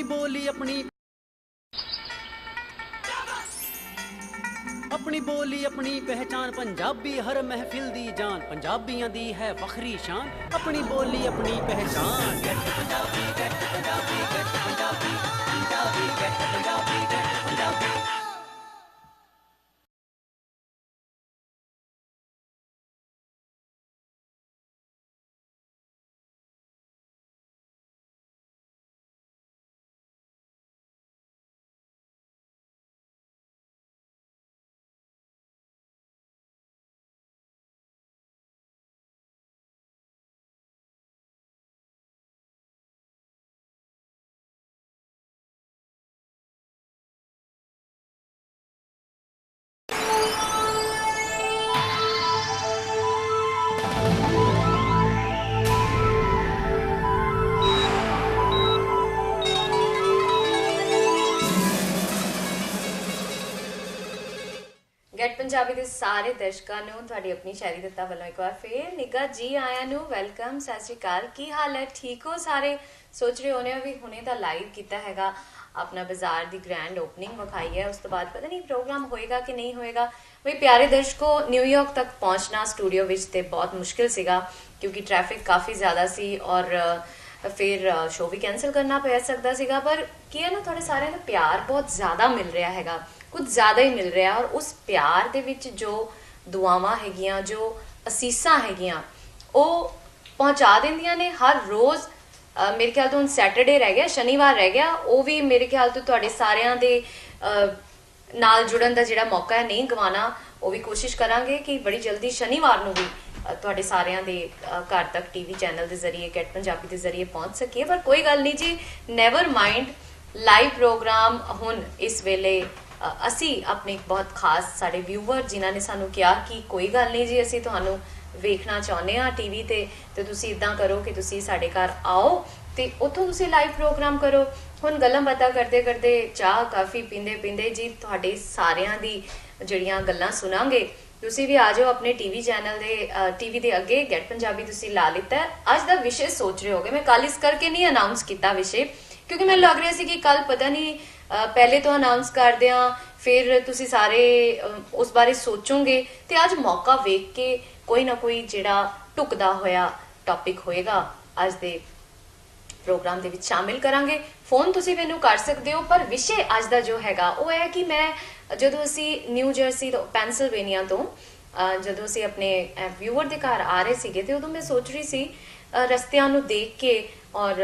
बोली अपनी बोली अपनी पहचान पंजाबी हर महफिल दी जान पंजाबियां दी है फखरी शान अपनी बोली अपनी पहचान गट पंजाबी गट पंजाबी गट पंजाबी पंजाबी गट पंजाबी गट पंजाबी। ਗੈਟ ਪੰਜਾਬੀ ਦੇ ਸਾਰੇ ਦਰਸ਼ਕਾਂ ਨੂੰ ਤੁਹਾਡੀ ਆਪਣੀ ਸ਼ਾਇਰੀ ਦਿੱਤਾ ਵੱਲੋਂ ਇੱਕ ਵਾਰ ਫੇਰ ਨਿੱਘਾ ਜੀ ਆਇਆਂ ਨੂੰ ਵੈਲਕਮ। ਸਤਿ ਸ਼੍ਰੀ ਅਕਾਲ, ਕੀ ਹਾਲ ਹੈ? ਠੀਕ ਹੋ ਸਾਰੇ? ਸੋਚ ਰਹੇ ਹੋਣੇ ਵੀ ਹੁਣੇ ਤਾਂ ਲਾਈਵ ਕੀਤਾ ਹੈਗਾ ਆਪਣਾ ਬਾਜ਼ਾਰ ਦੀ ਗ੍ਰੈਂਡ ਓਪਨਿੰਗ ਵਿਖਾਈ ਹੈ, ਉਸ ਤੋਂ ਬਾਅਦ ਪਤਾ ਨਹੀਂ ਪ੍ਰੋਗਰਾਮ ਹੋਏਗਾ ਕਿ ਨਹੀਂ ਹੋਏਗਾ। ਵੀ ਪਿਆਰੇ ਦਰਸ਼ਕੋ, ਨਿਊਯਾਰਕ ਤੱਕ ਪਹੁੰਚਣਾ ਸਟੂਡੀਓ ਵਿੱਚ ਤੇ ਬਹੁਤ ਮੁਸ਼ਕਿਲ ਸੀਗਾ ਕਿਉਂਕਿ ਟ੍ਰੈਫਿਕ ਕਾਫੀ ਜ਼ਿਆਦਾ ਸੀ ਔਰ ਫਿਰ ਸ਼ੋਅ ਵੀ ਕੈਂਸਲ ਕਰਨਾ ਪੈ ਸਕਦਾ ਸੀਗਾ। ਪਰ ਕੀ ਹੈ ਨਾ, ਤੁਹਾਡੇ ਸਾਰਿਆਂ ਦਾ ਪਿਆਰ ਬਹੁਤ ਜ਼ਿਆਦਾ ਮਿਲ ਰਿਹਾ ਹੈਗਾ, ਕੁਝ ਜ਼ਿਆਦਾ ਹੀ ਮਿਲ ਰਿਹਾ ਔਰ ਉਸ ਪਿਆਰ ਦੇ ਵਿੱਚ ਜੋ ਦੁਆਵਾਂ ਹੈਗੀਆਂ, ਜੋ ਅਸੀਸਾਂ ਹੈਗੀਆਂ, ਉਹ ਪਹੁੰਚਾ ਦਿੰਦੀਆਂ ਨੇ ਹਰ ਰੋਜ਼। ਮੇਰੇ ਖਿਆਲ ਤੋਂ ਹੁਣ ਸੈਟਰਡੇ ਰਹਿ ਗਿਆ, ਸ਼ਨੀਵਾਰ ਰਹਿ ਗਿਆ, ਉਹ ਵੀ ਮੇਰੇ ਖਿਆਲ ਤੋਂ ਤੁਹਾਡੇ ਸਾਰਿਆਂ ਦੇ ਨਾਲ ਜੁੜਨ ਦਾ ਜਿਹੜਾ ਮੌਕਾ ਹੈ ਨਹੀਂ ਗਵਾਉਣਾ। ਉਹ ਵੀ ਕੋਸ਼ਿਸ਼ ਕਰਾਂਗੇ ਕਿ ਬੜੀ ਜਲਦੀ ਸ਼ਨੀਵਾਰ ਨੂੰ ਵੀ ਤੁਹਾਡੇ ਸਾਰਿਆਂ ਦੇ ਘਰ ਤੱਕ ਟੀਵੀ ਚੈਨਲ ਦੇ ਜ਼ਰੀਏ ਗੈਟ ਪੰਜਾਬੀ ਦੇ ਜ਼ਰੀਏ ਪਹੁੰਚ ਸਕੀਏ। ਪਰ ਕੋਈ ਗੱਲ ਨਹੀਂ ਜੀ, ਨੈਵਰ ਮਾਈਂਡ। ਲਾਈਵ ਪ੍ਰੋਗਰਾਮ ਹੁਣ ਇਸ ਵੇਲੇ ਅਸੀਂ ਆਪਣੇ ਬਹੁਤ ਖਾਸ ਸਾਡੇ ਵਿਊਵਰ ਜਿਨ੍ਹਾਂ ਨੇ ਸਾਨੂੰ ਕਿਹਾ ਕਿ ਕੋਈ ਗੱਲ ਨਹੀਂ ਜੀ, ਅਸੀਂ ਤੁਹਾਨੂੰ ਵੇਖਣਾ ਚਾਹੁੰਦੇ ਹਾਂ ਟੀਵੀ ਤੇ ਤੁਸੀਂ ਇਦਾਂ ਕਰੋ ਕਿ ਤੁਸੀਂ ਸਾਡੇ ਘਰ ਆਓ ਤੇ ਉੱਥੋਂ ਤੁਸੀਂ ਲਾਈਵ ਪ੍ਰੋਗਰਾਮ ਕਰੋ। ਹੁਣ ਗੱਲਾਂ ਬਾਤਾਂ ਕਰਦੇ ਕਰਦੇ, ਚਾਹ ਕਾਫੀ ਪੀਂਦੇ ਪੀਂਦੇ ਜੀ ਤੁਹਾਡੇ ਸਾਰਿਆਂ ਦੀ ਜਿਹੜੀਆਂ ਗੱਲਾਂ ਸੁਣਾਂਗੇ। ਤੁਸੀਂ ਵੀ ਆ ਜਾਓ ਆਪਣੇ ਟੀਵੀ ਚੈਨਲ ਦੇ ਟੀਵੀ ਦੇ ਅੱਗੇ। ਗੈਟ ਪੰਜਾਬੀ ਤੁਸੀਂ ਲਾ ਲਿੱਤਾ। ਅੱਜ ਦਾ ਵਿਸ਼ੇ ਸੋਚ ਰਹੇ ਹੋਗੇ, ਮੈਂ ਕੱਲ ਇਸ ਕਰਕੇ ਨਹੀਂ ਅਨਾਉਂਸ ਕੀਤਾ ਵਿਸ਼ੇ ਕਿਉਂਕਿ ਮੈਨੂੰ ਲੱਗ ਰਿਹਾ ਸੀ ਕਿ ਕੱਲ ਪਤਾ ਨਹੀਂ ਪਹਿਲੇ ਤੋਂ ਅਨਾਉਂਸ ਕਰਦੇ ਆ, ਫਿਰ ਤੁਸੀਂ ਸਾਰੇ ਉਸ ਬਾਰੇ ਸੋਚੋਗੇ ਤੇ ਅੱਜ ਮੌਕਾ ਵੇਖ ਕੇ ਕੋਈ ਨਾ ਕੋਈ ਜਿਹੜਾ ਢੁਕਦਾ ਹੋਇਆ ਟੌਪਿਕ ਹੋਏਗਾ ਅੱਜ ਦੇ ਪ੍ਰੋਗਰਾਮ ਦੇ ਵਿੱਚ ਸ਼ਾਮਿਲ ਕਰਾਂਗੇ। ਫੋਨ ਤੁਸੀਂ ਮੈਨੂੰ ਕਰ ਸਕਦੇ ਹੋ, ਪਰ ਵਿਸ਼ੇ ਅੱਜ ਦਾ ਜੋ ਹੈਗਾ ਉਹ ਹੈ ਕਿ ਮੈਂ ਜਦੋਂ ਅਸੀਂ ਨਿਊ ਜਰਸੀ ਤੋਂ ਪੈਨਸਿਲਵੇਨੀਆ ਤੋਂ ਜਦੋਂ ਅਸੀਂ ਆਪਣੇ ਵਿਊਅਰ ਦੇ ਘਰ ਆ ਰਹੇ ਸੀਗੇ ਤੇ ਉਦੋਂ ਮੈਂ ਸੋਚ ਰਹੀ ਸੀ ਰਸਤਿਆਂ ਨੂੰ ਦੇਖ ਕੇ, ਔਰ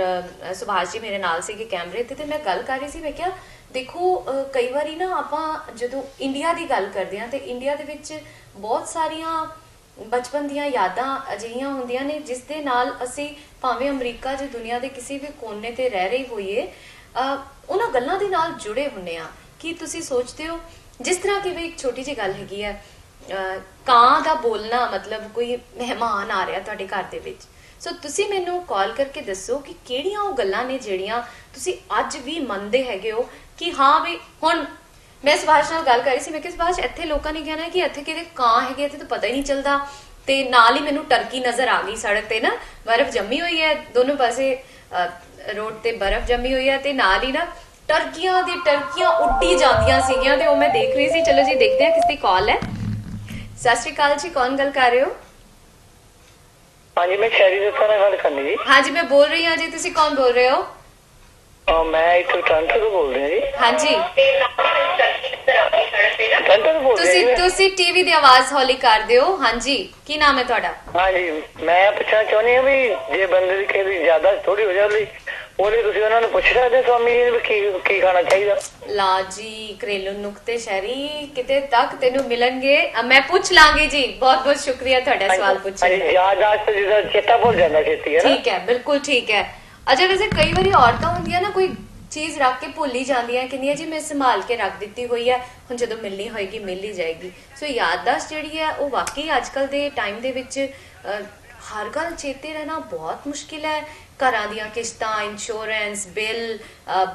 ਸੁਭਾਸ਼ ਜੀ ਮੇਰੇ ਨਾਲ ਸੀਗੇ ਕੈਮਰੇ ਤੇ ਮੈਂ ਗੱਲ ਕਰ ਰਹੀ ਸੀ। ਮੈਂ ਕਿਹਾ ਦੇਖੋ, ਕਈ ਵਾਰੀ ਨਾ ਆਪਾਂ ਜਦੋਂ ਇੰਡੀਆ ਦੀ ਗੱਲ ਕਰਦੇ ਹਾਂ ਤੇ ਇੰਡੀਆ ਦੇ ਵਿੱਚ ਬਹੁਤ ਸਾਰੀਆਂ ਬਚਪਨ ਦੀਆਂ ਯਾਦਾਂ ਅਜਿਹੀਆਂ ਹੁੰਦੀਆਂ ਨੇ ਜਿਸ ਦੇ ਨਾਲ ਅਸੀਂ ਭਾਵੇਂ ਅਮਰੀਕਾ ਜਾਂ ਦੁਨੀਆ ਦੇ ਕਿਸੇ ਵੀ ਕੋਨੇ ਤੇ ਰਹਿ ਰਹੀ ਹੋਈਏ, ਉਹਨਾਂ ਗੱਲਾਂ ਦੇ ਨਾਲ ਜੁੜੇ ਹੁੰਨੇ ਆ। ਕੀ ਤੁਸੀਂ ਸੋਚਦੇ ਹੋ, ਜਿਸ ਤਰ੍ਹਾਂ ਕਿ ਵੀ ਇੱਕ ਛੋਟੀ ਜਿਹੀ ਗੱਲ ਹੈਗੀ ਹੈ, ਕਾਂ ਦਾ ਬੋਲਣਾ, ਮਤਲਬ ਕੋਈ ਮਹਿਮਾਨ ਆ ਰਿਹਾ ਤੁਹਾਡੇ ਘਰ ਦੇ ਵਿੱਚ, ਸੋ ਤੁਸੀਂ ਮੈਨੂੰ ਕਾਲ ਕਰਕੇ ਦੱਸੋ ਕਿ ਕਿਹੜੀਆਂ ਉਹ ਗੱਲਾਂ ਨੇ ਜਿਹੜੀਆਂ ਤੁਸੀਂ ਅੱਜ ਵੀ ਮੰਨਦੇ ਹੈਗੇ ਹੋ ਕਿ ਹਾਂ ਵੀ। ਹੁਣ ਮੈਂ ਸੁਭਾਸ਼ ਨਾਲ ਗੱਲ ਕਰ ਰਹੀ ਸੀ, ਮੈਂ ਕਿਹਾ ਸੁਭਾਸ਼, ਇੱਥੇ ਲੋਕਾਂ ਨੇ ਕਹਿਣਾ ਕਿ ਇੱਥੇ ਕਿਤੇ ਕਾਂ ਹੈਗੇ, ਇੱਥੇ ਤਾਂ ਪਤਾ ਹੀ ਨਹੀਂ ਚੱਲਦਾ। ਤੇ ਨਾਲ ਹੀ ਮੈਨੂੰ ਟਰਕੀ ਨਜ਼ਰ ਆ ਗਈ ਸੜਕ ਤੇ ਨਾ, ਬਰਫ਼ ਜੰਮੀ ਹੋਈ ਹੈ ਦੋਨੋਂ ਪਾਸੇ, ਰੋਡ ਤੇ ਬਰਫ਼ ਜੰਮੀ ਹੋਈ ਹੈ ਤੇ ਨਾਲ ਹੀ ਨਾ ਟਰਕੀਆਂ ਦੀ ਟਰਕੀਆਂ ਉੱਡੀ ਜਾਂਦੀਆਂ ਸੀਗੀਆਂ ਤੇ ਉਹ ਮੈਂ ਦੇਖ ਰਹੀ ਸੀ। ਚਲੋ ਜੀ ਦੇਖਦੇ ਹਾਂ ਕਿਸ ਦੀ ਕਾਲ ਹੈ। ਸਤਿ ਸ਼੍ਰੀ ਅਕਾਲ ਜੀ, ਕੌਣ ਗੱਲ ਕਰ ਰਹੇ ਹੋ? ਹਾਂਜੀ, ਮੈਂ ਸ਼ਹਿਰੀ ਦੱਤਾਂ ਨਾਲ ਗੱਲ ਕਰਨੀ ਜੀ। ਹਾਂਜੀ, ਮੈਂ ਬੋਲ ਰਹੀ ਹਾਂ ਜੀ, ਤੁਸੀਂ ਕੌਣ ਬੋਲ ਰਹੇ ਹੋ? ਮੈਂ ਇੱਥੇ ਟੋਰਾਂਟੋ ਤੋਂ ਬੋਲ ਰਿਹਾ ਜੀ। ਹਾਂਜੀ, ਟੋਰਾਂਟੋ ਤੋਂ ਬੋਲ ਰਿਹਾ। ਤੁਸੀਂ ਟੀਵੀ ਦੀ ਆਵਾਜ਼ ਹੌਲੀ ਕਰ ਦਿਓ। ਹਾਂਜੀ, ਕੀ ਨਾਮ ਹੈ ਤੁਹਾਡਾ? ਹਾਂਜੀ, ਮੈਂ ਪੁੱਛਣਾ ਚਾਹੁੰਦੀ ਹਾਂ ਵੀ ਜੇ ਬੰਦੇ ਦੀ ਕਿਸੇ ਦੀ ਜ਼ਿਆਦਾ ਥੋੜੀ ਹੋ ਜਾਂਦੀ ਉਹਦੇ ਤੁਸੀਂ ਉਹਨਾਂ ਨੂੰ ਪੁੱਛ ਸਕਦੇ ਸਵਾਮੀ ਜੀ ਨੂੰ ਕੀ ਖਾਣਾ ਚਾਹੀਦਾ? ਲਾ ਜੀ, ਘਰੇਲੂ ਨੁਕਤੇ ਸ਼ਹਿਰੀ ਕਿਤੇ ਤੱਕ ਤੈਨੂੰ ਮਿਲਣਗੇ, ਮੈਂ ਪੁੱਛ ਲਾਂਗੀ ਜੀ। ਬਹੁਤ ਬਹੁਤ ਸ਼ੁਕਰੀਆ ਤੁਹਾਡਾ ਸਵਾਲ ਪੁੱਛਣ ਲਈ। ਯਾਦਾਸ਼ਤ ਜਿਹਦਾ ਚੇਤਾ ਭੁੱਲ ਜਾਂਦਾ ਛੇਤੀ, ਹੈ ਨਾ? ਠੀਕ ਹੈ, ਬਿਲਕੁਲ ਠੀਕ ਹੈ। ਅੱਛਾ, ਵੈਸੇ ਕਈ ਵਾਰੀ ਔਰਤਾਂ ਹੁੰਦੀਆਂ ਨਾ, ਕੋਈ ਚੀਜ਼ ਰੱਖ ਕੇ ਭੁੱਲ ਹੀ ਜਾਂਦੀਆਂ, ਕਹਿੰਦੀਆਂ ਜੀ ਮੈਂ ਸੰਭਾਲ ਕੇ ਰੱਖ ਦਿੱਤੀ ਹੋਈ ਹੈ, ਹੁਣ ਜਦੋਂ ਮਿਲਣੀ ਹੋਏਗੀ ਮਿਲ ਹੀ ਜਾਏਗੀ। ਸੋ ਯਾਦਦਾਸ਼ਤ ਜਿਹੜੀ ਹੈ ਉਹ ਵਾਕਈ ਅੱਜ ਕੱਲ ਦੇ ਟਾਈਮ ਦੇ ਵਿੱਚ ਹਰ ਗੱਲ ਚੇਤੇ ਰਹਿਣਾ ਬਹੁਤ ਮੁਸ਼ਕਿਲ ਹੈ। ਘਰਾਂ ਦੀਆਂ ਕਿਸ਼ਤਾਂ, ਇੰਸ਼ੋਰੈਂਸ, ਬਿੱਲ,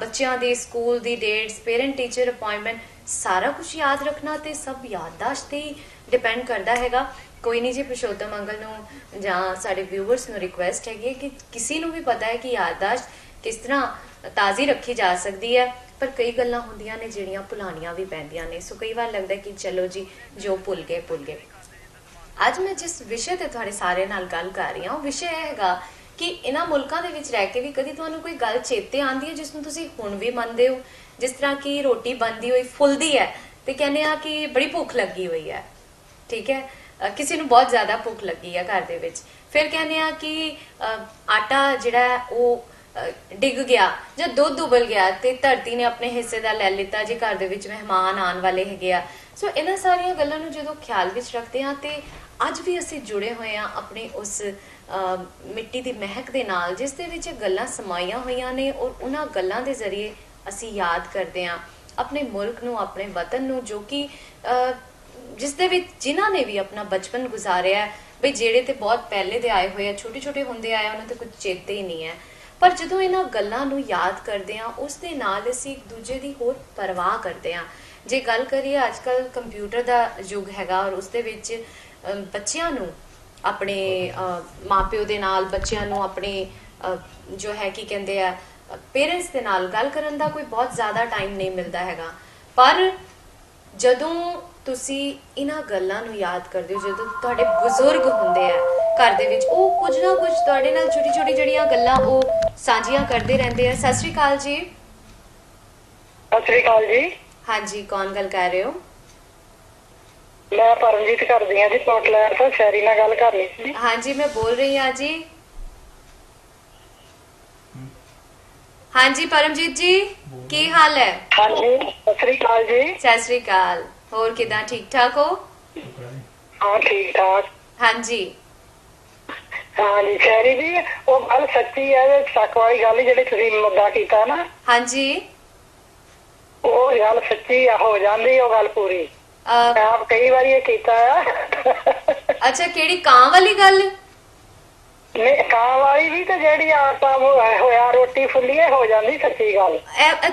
ਬੱਚਿਆਂ ਦੇ ਸਕੂਲ ਦੀ ਡੇਟਸ, ਪੇਰੈਂਟ ਟੀਚਰ ਅਪਾਇੰਟਮੈਂਟ, ਸਾਰਾ ਕੁਝ ਯਾਦ ਰੱਖਣਾ ਤੇ ਸਭ ਯਾਦਦਾਸ਼ਤ ਤੇ ਹੀ ਡਿਪੈਂਡ ਕਰਦਾ ਹੈਗਾ। ਕੋਈ ਨਹੀਂ ਜੀ, ਪੁਰਸ਼ੋਤਮ ਅੰਕਲ ਨੂੰ ਜਾਂ ਸਾਡੇ ਵਿਊਵਰਸ ਨੂੰ ਰਿਕੁਐਸਟ ਹੈਗੀ ਕਿ ਕਿਸੇ ਨੂੰ ਵੀ ਪਤਾ ਹੈ ਕਿ ਯਾਦਦਾਸ਼ਤ ਕਿਸ ਤਰ੍ਹਾਂ ਤਾਜ਼ੀ ਰੱਖੀ ਜਾ ਸਕਦੀ ਹੈ। ਪਰ ਕਈ ਗੱਲਾਂ ਹੁੰਦੀਆਂ ਨੇ ਜਿਹੜੀਆਂ ਭੁਲਾਣੀਆਂ ਵੀ ਪੈਂਦੀਆਂ ਨੇ। ਸੋ ਕਈ ਵਾਰ ਲੱਗਦਾ ਕਿ ਚਲੋ ਜੀ ਜੋ ਭੁੱਲ ਗਏ। ਅੱਜ ਮੈਂ ਜਿਸ ਵਿਸ਼ੇ ਤੇ ਤੁਹਾਡੇ ਸਾਰੇ ਨਾਲ ਗੱਲ ਕਰ ਰਹੀ ਹਾਂ ਉਹ ਵਿਸ਼ਾ ਇਹ ਹੈਗਾ ਕਿ ਇਹਨਾਂ ਮੁਲਕਾਂ ਦੇ ਵਿੱਚ ਰਹਿ ਕੇ ਵੀ ਕਦੀ ਤੁਹਾਨੂੰ ਕੋਈ ਗੱਲ ਚੇਤੇ ਆਉਂਦੀ ਹੈ ਜਿਸ ਨੂੰ ਤੁਸੀਂ ਹੁਣ ਵੀ ਮੰਨਦੇ ਹੋ। ਜਿਸ ਤਰ੍ਹਾਂ ਕਿ ਰੋਟੀ ਬਣਦੀ ਹੋਈ ਫੁੱਲਦੀ ਹੈ ਤੇ ਕਹਿੰਦੇ ਆ ਕਿ ਬੜੀ ਭੁੱਖ ਲੱਗੀ ਹੋਈ ਹੈ, ਠੀਕ ਹੈ, ਕਿਸੇ ਨੂੰ ਬਹੁਤ ਜ਼ਿਆਦਾ ਭੁੱਖ ਲੱਗੀ ਹੈ ਘਰ ਦੇ ਵਿੱਚ, ਫਿਰ ਕਹਿੰਦੇ ਆ ਕਿ ਆਟਾ ਜਿਹੜਾ ਉਹ ਡਿੱਗ ਗਿਆ ਜਾਂ ਦੁੱਧ ਉਬਲ ਗਿਆ ਤੇ ਧਰਤੀ ਨੇ ਆਪਣੇ ਹਿੱਸੇ ਦਾ ਲੈ ਲਿੱਤਾ ਜੇ ਘਰ ਦੇ ਵਿੱਚ ਮਹਿਮਾਨ ਆਉਣ ਵਾਲੇ ਹੈਗੇ ਆ। ਸੋ ਇਹਨਾਂ ਸਾਰੀਆਂ ਗੱਲਾਂ ਨੂੰ ਜਦੋਂ ਖਿਆਲ ਵਿੱਚ ਰੱਖਦੇ ਹਾਂ ਤੇ ਅੱਜ ਵੀ ਅਸੀਂ ਜੁੜੇ ਹੋਏ ਹਾਂ ਆਪਣੀ ਉਸ ਮਿੱਟੀ ਦੀ ਮਹਿਕ ਦੇ ਨਾਲ ਜਿਸ ਦੇ ਵਿੱਚ ਗੱਲਾਂ ਸਮਾਈਆਂ ਹੋਈਆਂ ਨੇ, ਔਰ ਉਹਨਾਂ ਗੱਲਾਂ ਦੇ ਜ਼ਰੀਏ ਅਸੀਂ ਯਾਦ ਕਰਦੇ ਹਾਂ ਆਪਣੇ ਮੁਲਕ ਨੂੰ, ਆਪਣੇ ਵਤਨ ਨੂੰ, ਜੋ ਕਿ ਜਿਸ ਦੇ ਵਿੱਚ ਜਿਨ੍ਹਾਂ ਨੇ ਵੀ ਆਪਣਾ ਬਚਪਨ ਗੁਜ਼ਾਰਿਆ ਬਈ, ਜਿਹੜੇ ਤੇ ਬਹੁਤ ਪਹਿਲੇ ਦੇ ਆਏ ਹੋਏ ਆ, ਛੋਟੇ ਹੁੰਦੇ ਆਏ, ਉਹਨਾਂ ਤੇ ਕੁਝ ਚੇਤੇ ਹੀ ਨਹੀਂ ਹੈ। ਪਰ ਜਦੋਂ ਇਹਨਾਂ ਗੱਲਾਂ ਨੂੰ ਯਾਦ ਕਰਦੇ ਹਾਂ ਉਸ ਦੇ ਨਾਲ ਅਸੀਂ ਇੱਕ ਦੂਜੇ ਦੀ ਹੋਰ ਪਰਵਾਹ ਕਰਦੇ ਹਾਂ। ਜੇ ਗੱਲ ਕਰੀਏ ਅੱਜ ਕੱਲ੍ਹ ਕੰਪਿਊਟਰ ਦਾ ਯੁੱਗ ਹੈਗਾ ਔਰ ਉਸ ਦੇ ਵਿੱਚ ਬੱਚਿਆਂ ਨੂੰ ਆਪਣੇ ਮਾਪਿਓ ਦੇ ਨਾਲ, ਬੱਚਿਆਂ ਨੂੰ ਆਪਣੇ ਜੋ ਹੈ ਕੀ ਕਹਿੰਦੇ ਆ ਪੇਰੈਂਟਸ ਦੇ ਨਾਲ ਗੱਲ ਕਰਨ ਦਾ ਕੋਈ ਬਹੁਤ ਜ਼ਿਆਦਾ ਟਾਈਮ ਨਹੀਂ ਮਿਲਦਾ ਹੈਗਾ। ਪਰ ਜਦੋਂ ਤੁਸੀਂ ਇਹਨਾਂ ਗੱਲਾਂ ਨੂੰ ਯਾਦ ਕਰਦੇ ਹੋ, ਜਦੋਂ ਤੁਹਾਡੇ ਬਜ਼ੁਰਗ ਹੁੰਦੇ ਆ ਘਰ ਦੇ ਵਿੱਚ, ਉਹ ਕੁਝ ਨਾ ਕੁਝ ਤੁਹਾਡੇ ਨਾਲ ਛੋਟੀ ਜਿਹੜੀਆਂ ਗੱਲਾਂ ਉਹ ਸਾਂਝੀਆਂ ਕਰਦੇ ਰਹਿੰਦੇ ਆ। ਸਤਿ ਸ਼੍ਰੀ ਅਕਾਲ ਜੀ। ਸਤਿ ਸ੍ਰੀ ਅਕਾਲ ਜੀ। ਹਾਂਜੀ, ਕੌਣ ਗੱਲ ਕਰ ਰਹੇ ਹੋ? ਮੈਂ ਪਰਮਜੀਤ ਕਰਦੀ ਹਾਂ ਜੀ, ਪੋਰਟਲੈਂਡ ਤੋਂ। ਸ਼ੈਰੀ ਨਾਲ ਗੱਲ ਕਰਨੀ ਸੀ। ਹਾਂਜੀ, ਮੈਂ ਬੋਲ ਰਹੀ ਹਾਂ ਜੀ। ਹਾਂਜੀ ਪਰਮਜੀਤ ਜੀ, ਕੀ ਹਾਲ ਹੈ? ਹਾਂਜੀ, ਸਤਿ ਸ੍ਰੀ ਅਕਾਲ ਜੀ। ਸਤਿ ਸ਼੍ਰੀ ਅਕਾਲ। ਹੋਰ ਕਿਦਾਂ, ਠੀਕ ਠਾਕ ਹੋ? ਹਾਂ, ਠੀਕ ਠਾਕ। ਹਾਂਜੀ ਹਾਂਜੀ ਸ਼ੈਰੀ ਜੀ, ਉਹ ਗੱਲ ਸੱਚੀ ਹੈ, ਸ਼ੱਕ ਵਾਲੀ ਗੱਲ ਜਿਹੜੀ ਤੁਸੀਂ ਮੁੱਦਾ ਕੀਤਾ ਨਾ, ਹਾਂਜੀ, ਉਹ ਗੱਲ ਸੱਚੀ ਆ, ਹੋ ਜਾਂਦੀ ਉਹ ਗੱਲ ਪੂਰੀ। ਮੈਂ ਆਪ ਕਈ ਵਾਰੀ ਇਹ ਕੀਤਾ ਆ। ਅੱਛਾ, ਕਿਹੜੀ ਕਾਂ ਵਾਲੀ ਗੱਲ? ਨਹੀਂ, ਕਾਂ ਵਾਲੀ ਵੀ ਤੇ ਜਿਹੜੀ ਆਟਾ ਹੋਇਆ ਰੋਟੀ ਫੁੱਲੀ ਹੋ ਜਾਂਦੀ ਸੱਚੀ ਗੱਲ।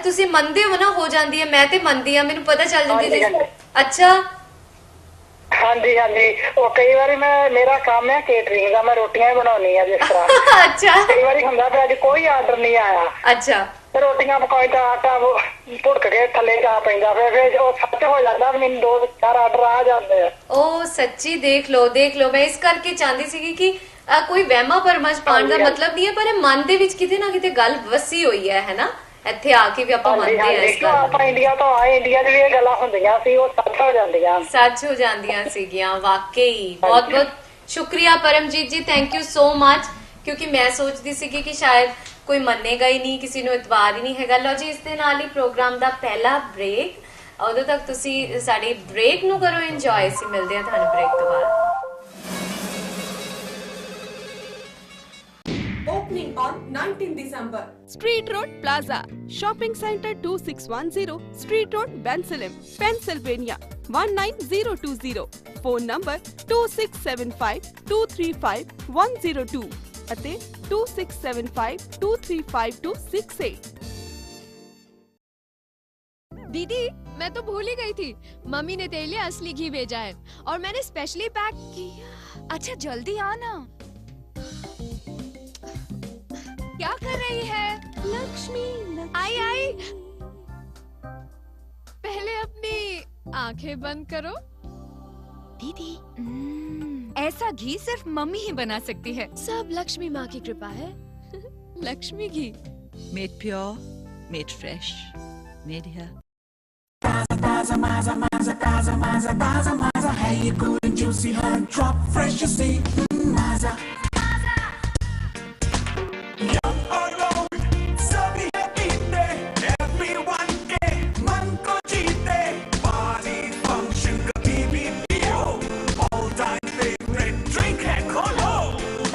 ਤੁਸੀਂ ਮੰਨਦੇ ਹੋ ਨਾ ਹੋ ਜਾਂਦੀ ਹੈ? ਮੈਂ ਤੇ ਮੰਨਦੀ ਆ, ਮੈਨੂੰ ਪਤਾ ਚੱਲ ਜਾਂਦੀ ਹਾਂਜੀ। ਅੱਛਾ, ਹਾਂਜੀ ਹਾਂਜੀ, ਉਹ ਕਈ ਵਾਰੀ ਮੇਰਾ ਕੰਮ ਹੈ ਕੇਟਰਿੰਗ ਦਾ, ਮੈਂ ਰੋਟੀਆਂ ਹੀ ਬਣਾਉਣੀ ਆ ਜਿਸ ਤਰ੍ਹਾਂ। ਅੱਛਾ, ਕਈ ਵਾਰੀ ਹੁੰਦਾ ਪਿਆ ਅੱਜ ਕੋਈ ਆਰਡਰ ਨਹੀਂ ਆਇਆ, ਅੱਛਾ, ਰੋਟੀਆਂ ਪਕਾਈ ਤਾਂ ਆਟਾ ਭੁੜਕ ਕੇ ਥੱਲੇ ਜਾ ਪੈਂਦਾ, ਫਿਰ ਉਹ ਸੱਚ ਹੋ ਜਾਂਦਾ, ਮੈਨੂੰ 2-4 ਆਰਡਰ ਆ ਜਾਂਦੇ ਆ। ਉਹ ਸੱਚੀ ਦੇਖ ਲਓ। ਮੈਂ ਇਸ ਕਰਕੇ ਚਾਹੁੰਦੀ ਸੀਗੀ ਕਿ ਕੋਈ ਵਹਿਮਾਂ ਭਰਮਾਂ ਚ ਪਾਉਣ ਦਾ ਮਤਲਬ ਨਹੀਂ ਹੈ, ਪਰ ਮਨ ਦੇ ਵਿੱਚ ਕਿਤੇ ਨਾ ਕਿਤੇ ਗੱਲ ਵਸੀ ਹੋਈ ਹੈ ਨਾ, ਇੱਥੇ ਆ ਕੇ ਵੀ ਆਪਾਂ ਮੰਨਦੇ ਹਾਂ ਇਸ ਗੱਲ ਨੂੰ। ਆਪਾਂ ਇੰਡੀਆ ਤੋਂ ਆਏ, ਇੰਡੀਆ 'ਚ ਵੀ ਇਹ ਗੱਲਾਂ ਹੁੰਦੀਆਂ ਸੀ, ਉਹ ਸੱਚ ਹੋ ਜਾਂਦੀਆਂ ਸੀਗੀਆਂ ਵਾਕਈ। ਬਹੁਤ ਸ਼ੁਕਰੀਆ ਪਰਮਜੀਤ ਜੀ, ਥੈਂਕ ਯੂ ਸੋ ਮਚ। ਕਿਉਂਕਿ ਮੈਂ ਸੋਚਦੀ ਸੀਗੀ ਕਿ ਸ਼ਾਇਦ ਕੋਈ ਮੰਨੇਗਾ ਹੀ ਨਹੀਂ, ਕਿਸੇ ਨੂੰ ਇਤਬਾਰ ਹੀ ਨਹੀਂ ਹੈਗਾ। ਲਓ ਜੀ, ਇਸ ਦੇ ਨਾਲ ਹੀ ਪ੍ਰੋਗਰਾਮ ਦਾ ਪਹਿਲਾ ਬ੍ਰੇਕ। ਉਦੋਂ ਤੱਕ ਤੁਸੀਂ ਸਾਡੀ ਬ੍ਰੇਕ ਨੂੰ ਕਰੋ ਇੰਜੋਏ। ਅਸੀਂ ਮਿਲਦੇ ਹਾਂ ਤੁਹਾਨੂੰ ਬ੍ਰੇਕ ਤੋਂ ਬਾਅਦ। Opening on 19 December. Street Road Plaza, Shopping Center 2610, Street Road, Bensalem, Pennsylvania 19020. Phone number 2675-235-102 ਅਤੇ 2675-235-268. दीदी, मैं तो भूल ही गई थी। मम्मी ने तेरे लिए असली घी भेजा है और मैंने स्पेशली पैक किया। अच्छा जल्दी आना। क्या कर रही है? लक्ष्मी, आई। पहले अपनी आंखें बंद करो। दीदी, ऐसा घी सिर्फ मम्मी ही बना सकती है। सब लक्ष्मी माँ की कृपा है। लक्ष्मी घी, made pure, made fresh, made here. Hey, you cool and juicy, her drop fresh, you see. Maza. Young or old, sabhi happy day. Everyone ke man ko jeete. Party function kabhi bhi piyo. All time favorite drink hai kholo.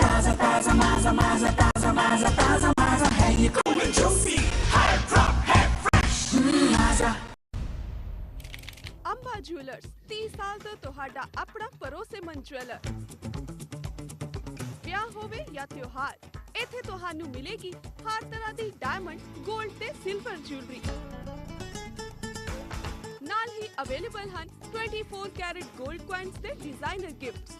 Taza, taza, maza, maza, taza, maza, taza, maza. Hey, you cool and juicy, her drop hai fresh. Maza. Amba jewellers 30 ਸਾਲ ਤੋਂ ਤੁਹਾਡਾ ਆਪਣਾ ਭਰੋਸੇਮੰਦ jeweller. ਵਿਆਹ ਹੋਵੇ ਜਾਂ ਤਿਉਹਾਰ, ਇੱਥੇ ਤੁਹਾਨੂੰ ਮਿਲੇਗੀ ਹਰ ਤਰ੍ਹਾਂ ਦੀ ਡਾਇਮੰਡ, 골ਡ ਤੇ ਸਿਲਵਰ ਜੁਐਲਰੀ। ਨਾਲ ਹੀ ਅਵੇਲੇਬਲ ਹਨ 24 ਕੈਰਟ 골ਡ ਕੁਆਇਨਸ ਤੇ ਡਿਜ਼ਾਈਨਰ ਗਿਫਟਸ।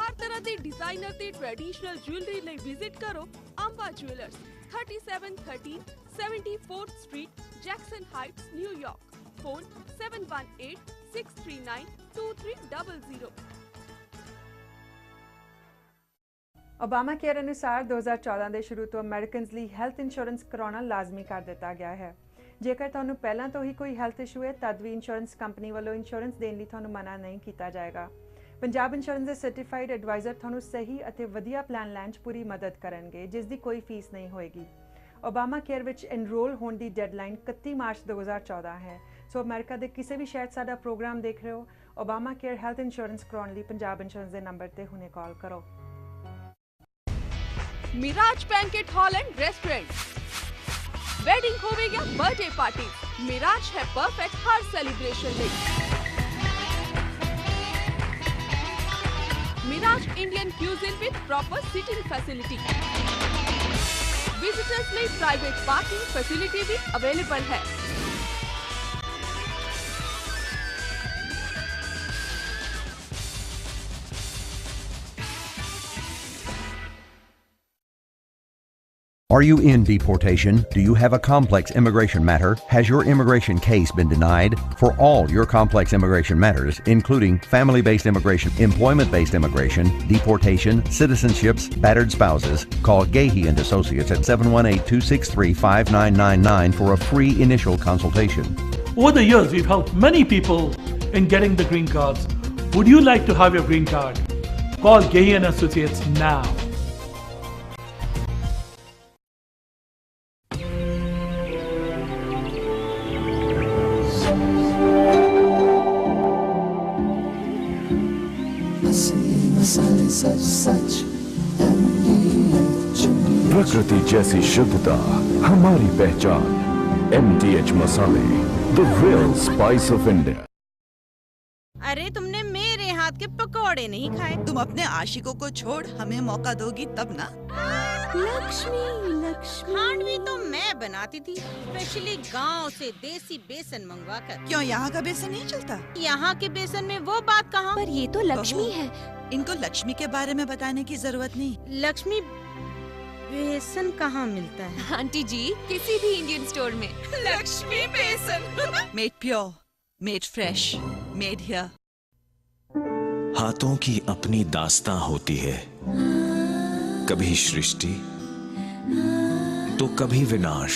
ਹਰ ਤਰ੍ਹਾਂ ਦੀ ਡਿਜ਼ਾਈਨਰ ਤੇ ਟ੍ਰੈਡੀਸ਼ਨਲ ਜੁਐਲਰੀ ਲਈ ਵਿਜ਼ਿਟ ਕਰੋ Amba jewellers, 3713 74th Street, Jackson Heights, New York. Phone 718-639-2300. Obama care अनुसार 2014 ਦੇ ਸ਼ੁਰੂ ਤੋਂ ਅਮਰੀਕਨਜ਼ ਲਈ ਹੈਲਥ ਇੰਸ਼ੋਰੈਂਸ ਕਰਾਉਣਾ ਲਾਜ਼ਮੀ ਕਰ ਦਿੱਤਾ ਗਿਆ ਹੈ। ਜੇਕਰ ਤੁਹਾਨੂੰ ਪਹਿਲਾਂ ਤੋਂ ਹੀ ਕੋਈ ਹੈਲਥ ਇਸ਼ੂ ਹੈ ਤਦ ਵੀ ਇੰਸ਼ੋਰੈਂਸ ਕੰਪਨੀ ਵੱਲੋਂ ਇੰਸ਼ੋਰੈਂਸ ਦੇਣ ਲਈ ਤੁਹਾਨੂੰ ਮਨਾ ਨਹੀਂ ਕੀਤਾ ਜਾਏਗਾ। ਪੰਜਾਬ ਇੰਸ਼ੋਰੈਂਸ ਦੇ ਸਰਟੀਫਾਈਡ ਐਡਵਾਈਜ਼ਰ ਤੁਹਾਨੂੰ ਸਹੀ ਅਤੇ ਵਧੀਆ ਪਲਾਨ ਲੈਣ 'ਚ ਪੂਰੀ ਮਦਦ ਕਰਨਗੇ, ਜਿਸ ਦੀ ਕੋਈ ਫੀਸ ਨਹੀਂ ਹੋਏਗੀ। ओबामा केयर ਵਿੱਚ ਐਨਰੋਲ ਹੋਣ ਦੀ ਡੈਡਲਾਈਨ 31 ਮਾਰਚ 2014 ਹੈ। ਸੋ ਅਮਰੀਕਾ ਦੇ ਕਿਸੇ ਵੀ ਸ਼ਹਿਰ 'ਚ ਸਾਡਾ ਪ੍ਰੋਗਰਾਮ ਦੇਖ ਰਹੇ ਹੋ, ओबामा केयर ਹੈਲਥ ਇੰਸ਼ੋਰੈਂਸ ਕਰਾਉਣ ਲਈ ਪੰਜਾਬ ਇੰਸ਼ੋਰੈਂਸ ਦੇ ਨੰਬਰ ਤੇ ਹੁਣੇ ਕਾਲ ਕਰੋ। Mirage banquet hall and restaurant, wedding होवे या बर्थडे पार्टी, मिराज है परफेक्ट हर सेलिब्रेशन ਲਈ। Mirage Indian cuisine with proper seating facility, visitors ਲਈ प्राइवेट पार्किंग फैसिलिटी भी अवेलेबल है। Are you in deportation? Do you have a complex immigration matter? Has your immigration case been denied? For all your complex immigration matters, including family-based immigration, employment-based immigration, deportation, citizenships, battered spouses, call Gahey & Associates at 718-263-5999 for a free initial consultation. Over the years, we've helped many people in getting the green cards. Would you like to have your green card? Call Gahey & Associates now. प्रकृति जैसी शुद्धता हमारी पहचान। MTH मसाले, the real spice of India. अरे तुमने मेरे हाथ के पकौड़े नहीं खाए। तुम अपने आशिकों को छोड़ हमें मौका दोगी तब ना। लक्ष्मी लक्ष्मी खांडवी तो मैं बनाती थी, स्पेशली गांव से देसी बेसन मंगवा कर। क्यों यहाँ का बेसन नहीं चलता? यहाँ के बेसन में वो बात कहाँ? पर ये तो लक्ष्मी है। इनको लक्ष्मी के बारे में बताने की जरूरत नहीं। लक्ष्मी बेसन कहाँ मिलता है? आंटी जी, किसी भी इंडियन स्टोर में। लक्ष्मी बेसन made pure, made fresh, made here. हाथों की अपनी दास्तां होती है, कभी सृष्टि तो कभी विनाश।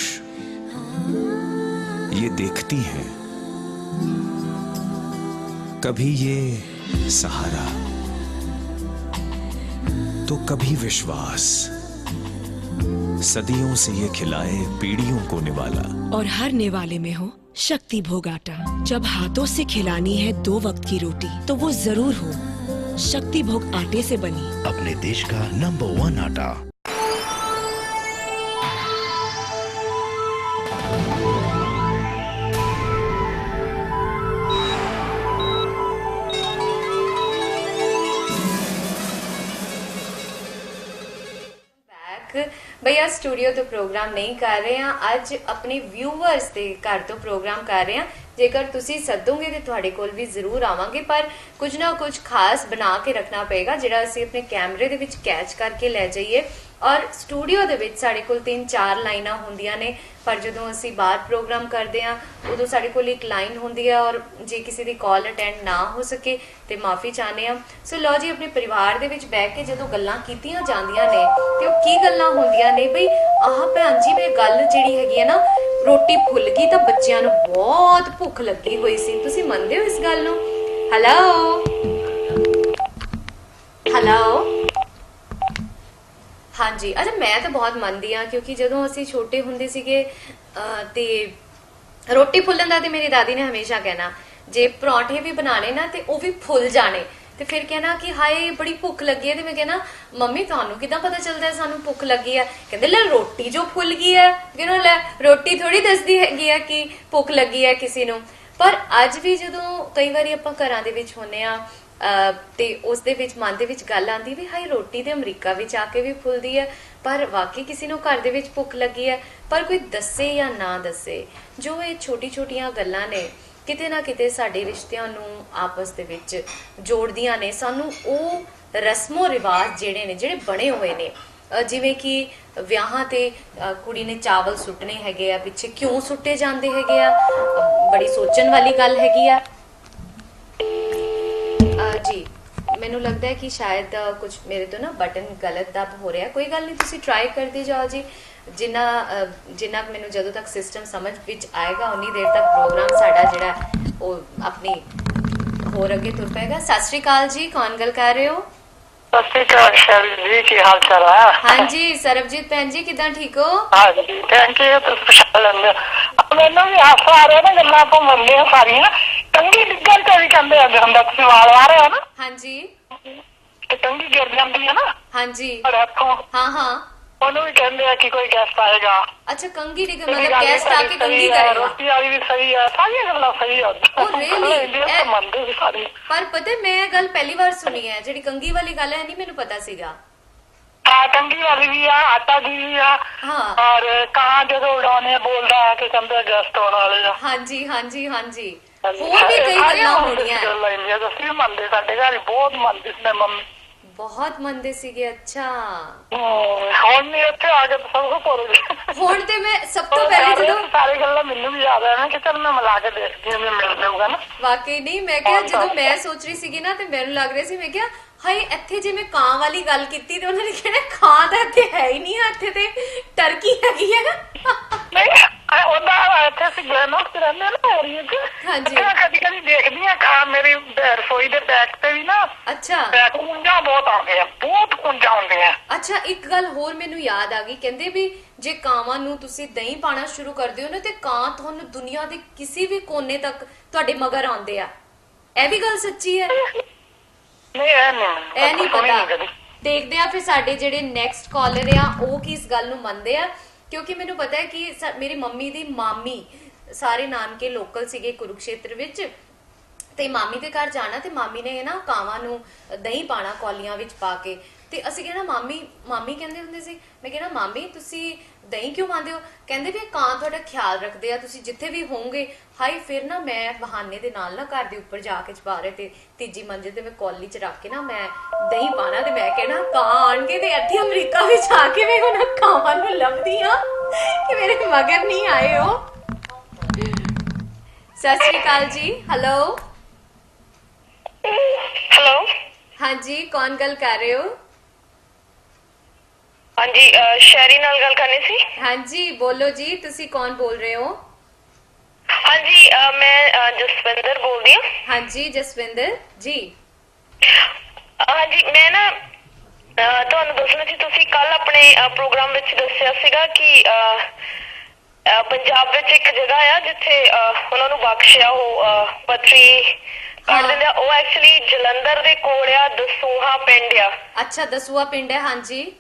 ये देखती है, कभी ये सहारा तो कभी विश्वास। सदियों से ये खिलाए पीढ़ियों को निवाला, और हर निवाले में हो शक्ति भोग आटा। जब हाथों से खिलानी है 2 वक्त की रोटी तो वो जरूर हो शक्ति भोग आटे से बनी। अपने देश का नंबर 1 आटा। भैया स्टूडियो तो प्रोग्राम नहीं कर रहे हैं, अज अपने व्यूअर्स के घर तो प्रोग्राम कर रहे हैं। जेकर तुसी सदोगे तो तुहाडे कोल भी जरूर आवांगे, पर कुछ ना कुछ खास बना के रखना पेगा जिहड़ा असीं अपने कैमरे दे विच कैच करके लै जाइए। और स्टूडियो दे विच साडे कोल 3-4 लाइनां हुंदियां ने, पर जदों असीं बाहर प्रोग्राम करदे हां उदों साडे कोल एक लाइन हुंदी है, और जे किसी दी कॉल अटेंड ना हो सके तो माफ़ी चाहते हैं। सो लो जी, अपने परिवार दे विच बैठ के जदों गल्लां कीतियां जांदियां ने ते ओह की गल्लां हुंदियां ने बई आह भैन जी वे गल जिहड़ी हैगी है ना, रोटी फुल गई तो बच्चों को बहुत भुख लगी हुई सी। तुसी मनदे हो इस गल नूं? हेलो हेलो हाँ जी। अच्छा, मैं तो बहुत मनदी हाँ, क्योंकि जदों असीं छोटे हुंदे सीगे ते रोटी फुल्लण दा ते मेरी दादी ने हमेशा कहना जे परौंठे भी बनाने ना ते वो भी फुल जाने, तो फिर कहना कि हाय बड़ी भुख लगी है। तो मैं कहना मम्मी तुहानू किदां पता चलता है सानू भुख लगी है? कहंदे ले रोटी जो फुल गई है। कहना ले रोटी थोड़ी दसदी हैगी है कि भुख लगी है किसी नू। पर अज भी जदों कई बारी आपां घरां दे विच हुंदे आ ते उस दे विच मन दे विच गल आंदी भी हाय रोटी ते अमरीका विच आके भी फुलदी है, पर वाकई किसी नू घर दे विच भुख लगी है, पर कोई दसे या ना दसे, जो ये छोटी छोटियां गल्लां ने किते ना किते साडे रिश्तियां नू आपस दे विच जोड़दियां ने। सानू ओ रस्मो रिवाज जिहड़े ने जिहड़े बने हुए ने ਜਿਵੇਂ ਕਿ ਵਿਆਹਾਂ ਤੇ ਕੁੜੀ ਨੇ ਚਾਵਲ ਸੁੱਟਣੇ ਹੈਗੇ ਆ, ਪਿੱਛੇ ਕਿਉਂ ਸੁੱਟੇ ਜਾਂਦੇ ਹੈਗੇ ਆ, ਬੜੀ ਸੋਚਣ ਵਾਲੀ ਗੱਲ ਹੈਗੀ ਆ ਜੀ। ਮੈਨੂੰ ਲੱਗਦਾ ਹੈ ਕਿ ਸ਼ਾਇਦ ਕੁਝ ਮੇਰੇ ਤੋਂ ਨਾ ਬਟਨ ਗਲਤ ਦੱਬ ਹੋ ਰਿਹਾ, ਕੋਈ ਗੱਲ ਨਹੀਂ, ਤੁਸੀਂ ਟਰਾਈ ਕਰਦੇ ਜਾਓ ਜੀ। ਜਿੰਨਾ ਮੈਨੂੰ ਜਦੋਂ ਤੱਕ ਸਿਸਟਮ ਸਮਝ ਵਿੱਚ ਆਏਗਾ ਉਨੀ ਦੇਰ ਤੱਕ ਪ੍ਰੋਗਰਾਮ ਸਾਡਾ ਜਿਹੜਾ ਉਹ ਆਪਣੀ ਹੋਰ ਅੱਗੇ ਤੁਰ ਪਏਗਾ। ਸਤਿ ਸ਼੍ਰੀ ਅਕਾਲ ਜੀ, ਕੌਣ ਗੱਲ ਕਰ ਰਹੇ ਹੋ? ਸਤਿ ਸ਼੍ਰੀ ਅਕਾਲ ਸ਼ੈਲੀ ਜੀ, ਕੀ ਹਾਲ ਚਾਲ ਹੈ? ਹਾਂਜੀ ਸਰਬਜੀਤ ਭੈਣ ਜੀ, ਕਿਦਾਂ ਠੀਕ ਹੋ? ਹਾਂਜੀ ਥੈਂਕ ਯੂ, ਤੁਸੀਂ ਪਛਾਣ ਲੈਂਦੇ ਹੋ। ਮੈਨੂੰ ਵੀ ਹਾਸਾ ਆ ਰਿਹਾ ਨਾ, ਗੱਲਾਂ ਆਪਾਂ ਮੰਨਦੇ ਹਾਂ ਸਾਰੀਆਂ। ਟੰਗੀ ਡਿੱਗਣ ਤੇ ਵੀ ਕਹਿੰਦੇ ਆ ਹੁੰਦਾ, ਤੁਸੀਂ ਵਾਲ ਆ ਰਹੇ ਹੋ ਨਾ? ਹਾਂਜੀ। ਤੇ ਟੰਗੀ ਗਿਰ ਜਾਂਦੀ ਹੈ ਨਾ? ਹਾਂਜੀ। ਹਾਂ ਹਾਂ, ਉਹਨੂੰ ਵੀ ਕਹਿੰਦੇ ਆ ਕਿ ਕੋਈ ਗੈਸਟ ਆਏਗਾ। ਅੱਛਾ, ਕੰਗੀ ਡਿੱਗ ਮਤਲਬ ਗੈਸਟ ਆ ਕੇ ਕੰਗੀ ਕਰੇਗਾ। ਰੋਟੀ ਵਾਲੀ ਵੀ ਸਹੀ ਆ, ਸਾਰੀਆਂ ਗੱਲਾਂ ਸਹੀ ਆ। ਉਹ ਰੀਅਲੀ ਮੰਨਦੇ ਸੀ ਸਾਰੇ। ਪਰ ਪਤਾ ਮੈਂ ਇਹ ਗੱਲ ਪਹਿਲੀ ਵਾਰ ਸੁਣੀ ਹੈ, ਜਿਹੜੀ ਕੰਗੀ ਵਾਲੀ ਗੱਲ ਹੈ ਨਹੀਂ ਮੈਨੂੰ ਪਤਾ ਸੀਗਾ। ਹਾਂ, ਕੰਗੀ ਵਾਲੀ ਵੀ ਆ, ਆਟਾ ਦੀ ਵੀ ਆ। ਔਰ ਕਾਂ ਜਦੋਂ ਉਡਾਉਣੇ ਬੋਲਦਾ ਆ ਕਿ ਕਹਿੰਦੇ ਗੈਸਟ ਆਉਣ ਵਾਲੇ ਆ। ਹਾਂਜੀ ਹਾਂਜੀ ਹਾਂਜੀ, ਹੋਰ ਵੀ ਕਈ ਗੱਲਾਂ ਹੋਣੀਆਂ। ਅਸੀਂ ਵੀ ਮੰਨਦੇ, ਸਾਡੇ ਘਰ ਬਹੁਤ ਮੰਨਦੇ ਸੀ, ਮੰਮੀ ਬਹੁਤ ਮੰਨਦੇ ਸੀਗੇ। ਅੱਛਾ, ਹੁਣ ਨਹੀਂ, ਇੱਥੇ ਆ ਕੇ ਸਭ ਕੁਝ ਭੁੱਲ ਗਏ। ਹੁਣ ਤੇ ਮੈਂ ਸਭ ਤੋਂ ਪਹਿਲੇ ਜਦੋਂ ਸਾਰੀ ਗੱਲਾਂ ਮੈਨੂੰ ਵੀ ਯਾਦ ਆ ਨਾ ਕਿ ਚੱਲ ਮੈਂ ਮਿਲਾ ਕੇ ਦੇਖਦੀ ਹਾਂ, ਮਿਲ ਜਾਊਗਾ ਨਾ। ਵਾਕਈ ਨਹੀਂ, ਮੈਂ ਕਿਹਾ ਜਦੋਂ ਮੈਂ ਸੋਚ ਰਹੀ ਸੀਗੀ ਨਾ ਤੇ ਮੈਨੂੰ ਲੱਗ ਰਿਹਾ ਸੀ, ਮੈਂ ਕਿਹਾ ਹਾਏ ਇੱਥੇ ਜੇ ਮੈਂ ਕਾਂ ਵਾਲੀ ਗੱਲ ਕੀਤੀ ਤੇ ਉਹਨਾਂ ਨੇ ਕਹਿਣਾ ਕਾਂ ਤਾਂ ਇੱਥੇ ਹੈ ਹੀ ਨਹੀਂ, ਇੱਥੇ ਤੇ ਟਰਕੀ ਹੈਗੀ ਹੈ। ਨਹੀਂ ਉਹਦਾ ਇੱਥੇ ਅਸੀਂ ਗਲੈਨੌਰ ਚ ਰਹਿੰਦੇ ਨਾ ਏਰੀਏ ਚ। ਹਾਂਜੀ, ਕਦੀ ਕਦੀ ਦੇਖਦੀ ਆ ਕਾਂ ਮੇਰੀ ਰਸੋਈ ਦੇ ਬੈਕ ਤੇ ਵੀ ਨਾ। ਅੱਛਾ, ਕੁੰਜਾਂ ਬਹੁਤ ਆਉਂਦੇ ਆ, ਬਹੁਤ ਕੁੰਜਾਂ ਆਉਂਦੀਆਂ। ਅੱਛਾ, ਇੱਕ ਗੱਲ ਹੋਰ ਮੈਨੂੰ ਯਾਦ ਆ ਗਈ, ਕਹਿੰਦੇ ਵੀ ਜੇ ਕਾਵਾਂ ਨੂੰ ਤੁਸੀਂ ਦਹੀਂ ਪਾਣਾ ਸ਼ੁਰੂ ਕਰਦੇ ਹੋ ਨਾ ਤੇ ਕਾਂ ਤੁਹਾਨੂੰ ਦੁਨੀਆ ਦੇ ਕਿਸੇ ਵੀ ਕੋਨੇ ਤੱਕ ਤੁਹਾਡੇ ਮਗਰ ਆਉਂਦੇ ਆ। ਇਹ ਵੀ ਗੱਲ ਸੱਚੀ ਹੈ? ਨਹੀਂ, ਇਹ ਨਹੀਂ ਪਤਾ। ਦੇਖਦੇ ਆ ਫਿਰ ਸਾਡੇ ਜਿਹੜੇ ਨੈਕਸਟ ਕਾਲਰ ਆ ਉਹ ਕਿਸ ਗੱਲ ਨੂੰ ਮੰਨਦੇ ਆ, ਕਿਉਂਕਿ ਮੈਨੂੰ ਪਤਾ ਹੈ ਕਿ ਮੇਰੀ ਮੰਮੀ ਦੀ ਮਾਮੀ ਸਾਰੇ ਨਾਨਕੇ ਲੋਕਲ ਸੀਗੇ ਕੁਰੂਕਸ਼ੇਤਰ ਵਿੱਚ, ਤੇ ਮਾਮੀ ਦੇ ਘਰ ਜਾਣਾ ਤੇ ਮਾਮੀ ਨੇ ਨਾ ਕਾਵਾਂ ਨੂੰ ਦਹੀਂ ਪਾਣਾ ਕੌਲੀਆਂ ਵਿੱਚ ਪਾ ਕੇ, ਤੇ ਅਸੀਂ ਕਹਿਣਾ ਮਾਮੀ ਕਹਿੰਦੇ ਹੁੰਦੇ ਸੀ, ਮੈਂ ਕਹਿਣਾ ਮਾਮੀ ਤੁਸੀਂ ਦਹੀਂ ਕਿਉਂ ਪਾਉਂਦੇ ਹੋ? ਕਹਿੰਦੇ ਵੀ ਕਾਂ ਤੁਹਾਡਾ ਖਿਆਲ ਰੱਖਦੇ ਆ, ਤੁਸੀਂ ਜਿੱਥੇ ਵੀ ਹੋਵੋਗੇ। ਹਾਈ ਫਿਰ ਨਾ ਮੈਂ ਬਹਾਨੇ ਦੇ ਨਾਲ ਨਾ ਘਰ ਦੇ ਉੱਪਰ ਜਾ ਕੇ ਚਬਾਰੇ ਤੇ ਤੀਜੀ ਮੰਜ਼ਿਲ ਤੇ ਮੈਂ ਕੌਲੀ ਚ ਰੱਖ ਕੇ ਨਾ ਮੈਂ ਦਹੀਂ ਪਾਣਾ, ਤੇ ਮੈਂ ਕਹਿਣਾ ਕਾਂ ਆਣਗੇ ਤੇ ਇੱਥੇ ਅਮਰੀਕਾ ਵਿੱਚ ਆ ਕੇ ਮੈਂ ਉਹਨਾਂ ਕਾਵਾਂ ਨੂੰ ਲੱਭਦੀ ਆ ਕਿ ਮੇਰੇ ਮਗਰ ਨਹੀਂ ਆਏ ਹੋ। ਸਤਿ ਸ਼੍ਰੀ ਅਕਾਲ ਜੀ। ਹੈਲੋ ਹੈਲੋ, ਹਾਂਜੀ ਕੌਣ ਗੱਲ ਕਰ ਰਹੇ ਹੋ? ਹਾਂਜੀ ਸ਼ੈਰੀ ਨਾਲ ਗੱਲ ਕਰਨੀ ਸੀ। ਹਾਂਜੀ ਬੋਲੋ ਜੀ, ਤੁਸੀਂ ਕੌਣ ਬੋਲ ਰਹੇ ਹੋ? ਹਾਂਜੀ ਮੈਂ ਜਸਵਿੰਦਰ ਬੋਲਦੀ ਹਾਂ। ਹਾਂਜੀ ਜਸਵਿੰਦਰ ਜੀ। ਹਾਂਜੀ ਮੈਂ ਨਾ ਤੁਹਾਨੂੰ ਦੱਸਣਾ ਸੀ, ਤੁਸੀਂ ਕੱਲ ਆਪਣੇ ਪ੍ਰੋਗਰਾਮ ਵਿੱਚ ਦੱਸਿਆ ਸੀਗਾ ਕਿ ਪੰਜਾਬ ਵਿੱਚ ਇੱਕ ਜਗ੍ਹਾ ਆ ਜਿੱਥੇ ਉਹਨਾਂ ਨੂੰ ਬਖਸ਼ਿਆ ਉਹ ਪੱਥਰੀ ਕੱਢ ਦਿੰਦੇ ਆ। ਉਹ ਐਕਚੁਅਲੀ ਜਲੰਧਰ ਦੇ ਕੋਲ ਆ, ਦਸੂਹਾ ਪਿੰਡ ਆ। ਅੱਛਾ, ਦਸੂਹਾ ਪਿੰਡ ਹੈ। ਹਾਂਜੀ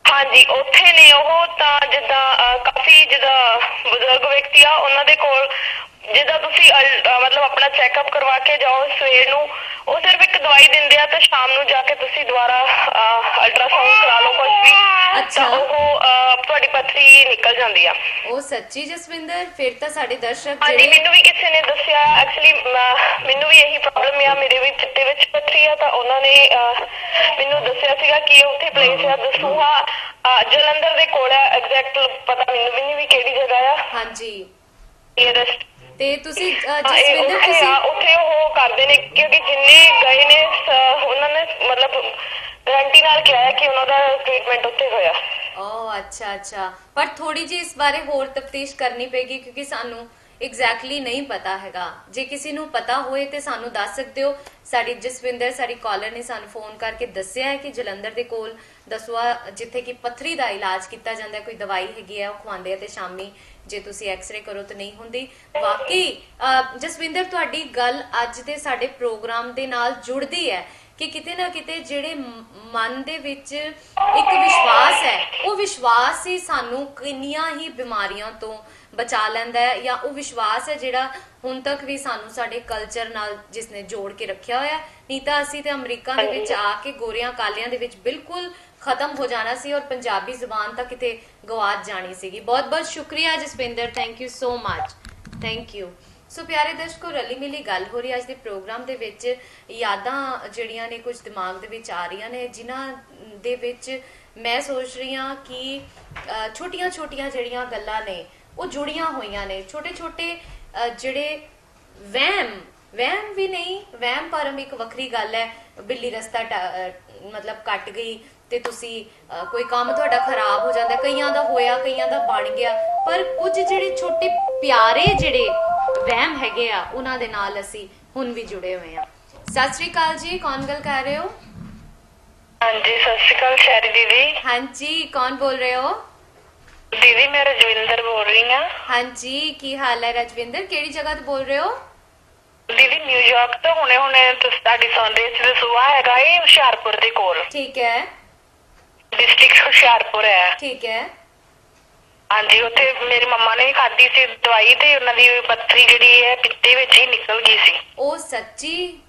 ਹਾਂਜੀ, ਉੱਥੇ ਨੇ ਉਹ। ਤਾਂ ਜਿੱਦਾਂ ਕਾਫੀ ਜਿੱਦਾਂ ਬਜ਼ੁਰਗ ਵਿਅਕਤੀ ਆ, ਉਹਨਾਂ ਦੇ ਕੋਲ ਜਿੱਦਾਂ ਤੁਸੀਂ ਮਤਲਬ ਆਪਣਾ ਚੈੱਕਅਪ ਕਰਵਾ ਕੇ ਜਾਓ ਸਵੇਰ ਨੂੰ, ਉਹ ਸਿਰਫ ਇੱਕ ਦਵਾਈ ਦਿੰਦੇ ਆ ਤੇ ਸ਼ਾਮ ਨੂੰ ਜਾ ਕੇ ਤੁਸੀਂ ਦੁਬਾਰਾ ਅਲਟਰਾਸਾਊਂਡ ਕਰਾ ਲਓ ਕੁਝ ਵੀ, ਤਾਂ ਉਹ ਤੁਹਾਡੀ ਪੱਥਰੀ ਨਿਕਲ ਜਾਂਦੀ ਆ। ਉਹ ਸੱਚੀ ਜਸਵਿੰਦਰ? ਫਿਰ ਤਾਂ ਸਾਡੇ ਦਰਸ਼ਕ ਹਾਂਜੀ, ਮੈਨੂੰ ਵੀ ਕਿਸੇ ਨੇ ਦੱਸਿਆ। ਐਕਚੁਅਲੀ ਮੈਨੂੰ ਵੀ ਇਹੀ ਪ੍ਰੋਬਲਮ ਆ, ਮੇਰੇ ਵੀ ਚਿੱਟੇ ਵਿੱਚ ਪੱਥਰੀ ਆ, ਤਾਂ ਉਹਨਾਂ ਨੇ ਮੈਨੂੰ ਦੱਸਿਆ ਸੀਗਾ ਕਿ ਉੱਥੇ ਪਲੇਸ ਆ ਦਸੂਹਾ, ਜਲੰਧਰ ਦੇ ਕੋਲ ਆ। ਐਗਜ਼ੈਕਟ ਪਤਾ ਮੈਨੂੰ ਵੀ ਨਹੀਂ ਵੀ ਕਿਹੜੀ ਜਗ੍ਹਾ ਆ। ਹਾਂਜੀ, ਤੇ ਤੁਸੀਂ ਜਸਵਿੰਦਰ ਤੁਸੀਂ ਉੱਥੇ ਉਹ ਕਰਦੇ ਨੇ, ਕਿਉਂਕਿ ਜਿੰਨੇ ਗਏ ਨੇ ਉਹਨਾਂ ਨੇ ਮਤਲਬ ਗਰੰਟੀ ਨਾਲ ਕਿਹਾ ਕਿ ਉਹਨਾਂ ਦਾ ਟ੍ਰੀਟਮੈਂਟ ਉੱਥੇ ਹੋਇਆ। ਓ ਅੱਛਾ ਅੱਛਾ, ਪਰ ਥੋੜੀ ਜਿਹੀ ਇਸ ਬਾਰੇ ਹੋਰ ਤਫਤੀਸ਼ ਕਰਨੀ ਪਏਗੀ, ਕਿਉਂਕਿ ਸਾਨੂੰ ਐਗਜ਼ੈਕਟਲੀ ਨਹੀਂ ਪਤਾ ਹੈਗਾ। ਜੇ ਕਿਸੇ ਨੂੰ ਪਤਾ ਹੋਏ ਤੇ ਸਾਨੂੰ ਦੱਸ ਸਕਦੇ ਹੋ। ਸਾਡੀ ਜਸਵਿੰਦਰ ਸਾਡੀ ਕਾਲਰ ਨੇ ਸਾਨੂੰ ਫੋਨ ਕਰਕੇ ਦੱਸਿਆ ਹੈ ਕਿ ਜਲੰਧਰ ਦੇ ਕੋਲ ਦਸੂਆ, ਜਿੱਥੇ ਕਿ ਪੱਥਰੀ ਦਾ ਇਲਾਜ ਕੀਤਾ ਜਾਂਦਾ, ਕੋਈ ਦਵਾਈ ਹੈਗੀ ਹੈ ਉਹ ਖਵਾਉਂਦੇ ਆ ਤੇ ਸ਼ਾਮੀ ਜੇ ਤੁਸੀਂ ਐਕਸ-ਰੇ ਕਰੋ ਤਾਂ ਨਹੀਂ ਹੁੰਦੀ। ਵਾਕਈ ਜਸਵਿੰਦਰ ਤੁਹਾਡੀ ਗੱਲ ਅੱਜ ਦੇ ਸਾਡੇ ਪ੍ਰੋਗਰਾਮ ਦੇ ਨਾਲ ਜੁੜਦੀ ਹੈ ਕਿ ਕਿਤੇ ਨਾ ਕਿਤੇ ਜਿਹੜੇ ਮਨ ਦੇ ਵਿੱਚ ਇੱਕ ਵਿਸ਼ਵਾਸ ਹੈ, ਉਹ ਵਿਸ਼ਵਾਸ ਹੀ ਸਾਨੂੰ ਕਿੰਨੀਆਂ ਹੀ ਬਿਮਾਰੀਆਂ ਤੋਂ ਬਚਾ ਲੈਂਦਾ ਹੈ, ਜਾਂ ਉਹ ਵਿਸ਼ਵਾਸ ਹੈ ਜਿਹੜਾ ਹੁਣ ਤੱਕ ਵੀ ਸਾਨੂੰ ਸਾਡੇ ਕਲਚਰ ਨਾਲ ਜਿਸਨੇ ਜੋੜ ਕੇ ਰੱਖਿਆ ਹੋਇਆ। ਨਹੀਂ ਤਾਂ ਅਸੀਂ ਤੇ ਅਮਰੀਕਾ ਦੇ ਵਿੱਚ ਆ ਕੇ ਗੋਰਿਆਂ ਕਾਲਿਆਂ ਦੇ ਵਿੱਚ ਬਿਲਕੁਲ ਖਤਮ ਹੋ ਜਾਣਾ ਸੀ ਔਰ ਪੰਜਾਬੀ ਜ਼ੁਬਾਨ ਤਾਂ ਕਿਤੇ ਗਵਾਚ ਜਾਣੀ ਸੀਗੀ। ਬਹੁਤ ਬਹੁਤ ਸ਼ੁਕਰੀਆ Jaswinder, thank you so much, thank you. ਸੋ ਪਿਆਰੇ ਦਰਸ਼ਕੋ, ਰਲੀ ਮਿਲੀ ਗੱਲ ਹੋ ਰਹੀ ਅੱਜ ਦੇ ਪ੍ਰੋਗਰਾਮ ਦੇ ਵਿੱਚ। ਯਾਦਾਂ ਜਿਹੜੀਆਂ ਨੇ ਕੁਝ ਦਿਮਾਗ ਦੇ ਵਿੱਚ ਆ ਰਹੀਆਂ ਨੇ, ਜਿਨ੍ਹਾਂ ਦੇ ਵਿੱਚ ਮੈਂ ਸੋਚ ਰਹੀ ਹਾਂ ਕਿ ਛੋਟੀਆਂ ਛੋਟੀਆਂ ਜਿਹੜੀਆਂ ਗੱਲਾਂ ਨੇ ਉਹ ਜੁੜੀਆਂ ਹੋਈਆਂ ਨੇ, ਛੋਟੇ ਛੋਟੇ ਜਿਹੜੇ ਵਹਿਮ ਵੀ ਨਹੀਂ, ਵਹਿਮ ਭਰਮ ਇੱਕ ਵੱਖਰੀ ਗੱਲ ਹੈ। ਬਿੱਲੀ ਰਸਤਾ ਮਤਲਬ ਕੱਟ ਗਈ ਤੇ ਤੁਸੀਂ ਕੋਈ ਕੰਮ ਤੁਹਾਡਾ ਖਰਾਬ ਹੋ ਜਾਂਦਾ, ਕਈਆਂ ਦਾ ਹੋਇਆ ਕਈਆਂ ਦਾ ਬਣ ਗਿਆ, ਪਰ ਕੁਝ ਜਿਹੜੇ ਛੋਟੇ ਪਿਆਰੇ ਜਿਹੜੇ ਵਹਿਮ ਹੈਗੇ ਆ ਉਹਨਾਂ ਦੇ ਨਾਲ ਅਸੀਂ ਹੁਣ ਵੀ ਜੁੜੇ ਹੋਏ ਆ। ਸਤਿ ਸ਼੍ਰੀ ਅਕਾਲ ਜੀ, ਕੌਣ ਗੱਲ ਕਰ ਰਹੇ ਹੋ? ਹਾਂਜੀ ਸਤਿ ਸ਼੍ਰੀ ਅਕਾਲ ਸ਼ੈਰੀ ਦੀਦੀ। ਹਾਂਜੀ ਕੌਣ ਬੋਲ ਰਹੇ ਹੋ? ਦੀਦੀ ਮੈਂ ਰਜਵਿੰਦਰ ਬੋਲ ਰਹੀ ਹਾਂ। ਹਾਂਜੀ ਕੀ ਹਾਲ ਹੈ ਰਜਵਿੰਦਰ, ਕਿਹੜੀ ਜਗ੍ਹਾ ਤੋਂ ਬੋਲ ਰਹੇ ਹੋ? ਦੀਦੀ ਨਿਊਯਾਰਕ ਤੋਂ। ਹੁਣੇ ਤੁਹਾਡੀ ਸੰਦੇਸ਼ ਦਸੂਆ ਹੈਗਾ ਇਹ ਹੁਸ਼ਿਆਰਪੁਰ ਦੇ ਕੋਲ। ਠੀਕ ਹੈ। ਡਿਸਟ੍ਰਿਕਟ ਹੁਸ਼ਿਆਰਪੁਰ ਹੈ। ਠੀਕ ਹੈ। ਹਾਂਜੀ ਉੱਥੇ ਮੇਰੀ ਮੰਮਾ ਨੇ ਖਾਧੀ ਸੀ ਦਵਾਈ ਤੇ ਉਹਨਾਂ ਦੀ ਪੱਥਰੀ ਜਿਹੜੀ ਹੈ ਪਿੱਤੇ ਵਿੱਚ ਹੀ ਨਿਕਲ ਗਈ ਸੀ। ਉਹ ਸੱਚੀ?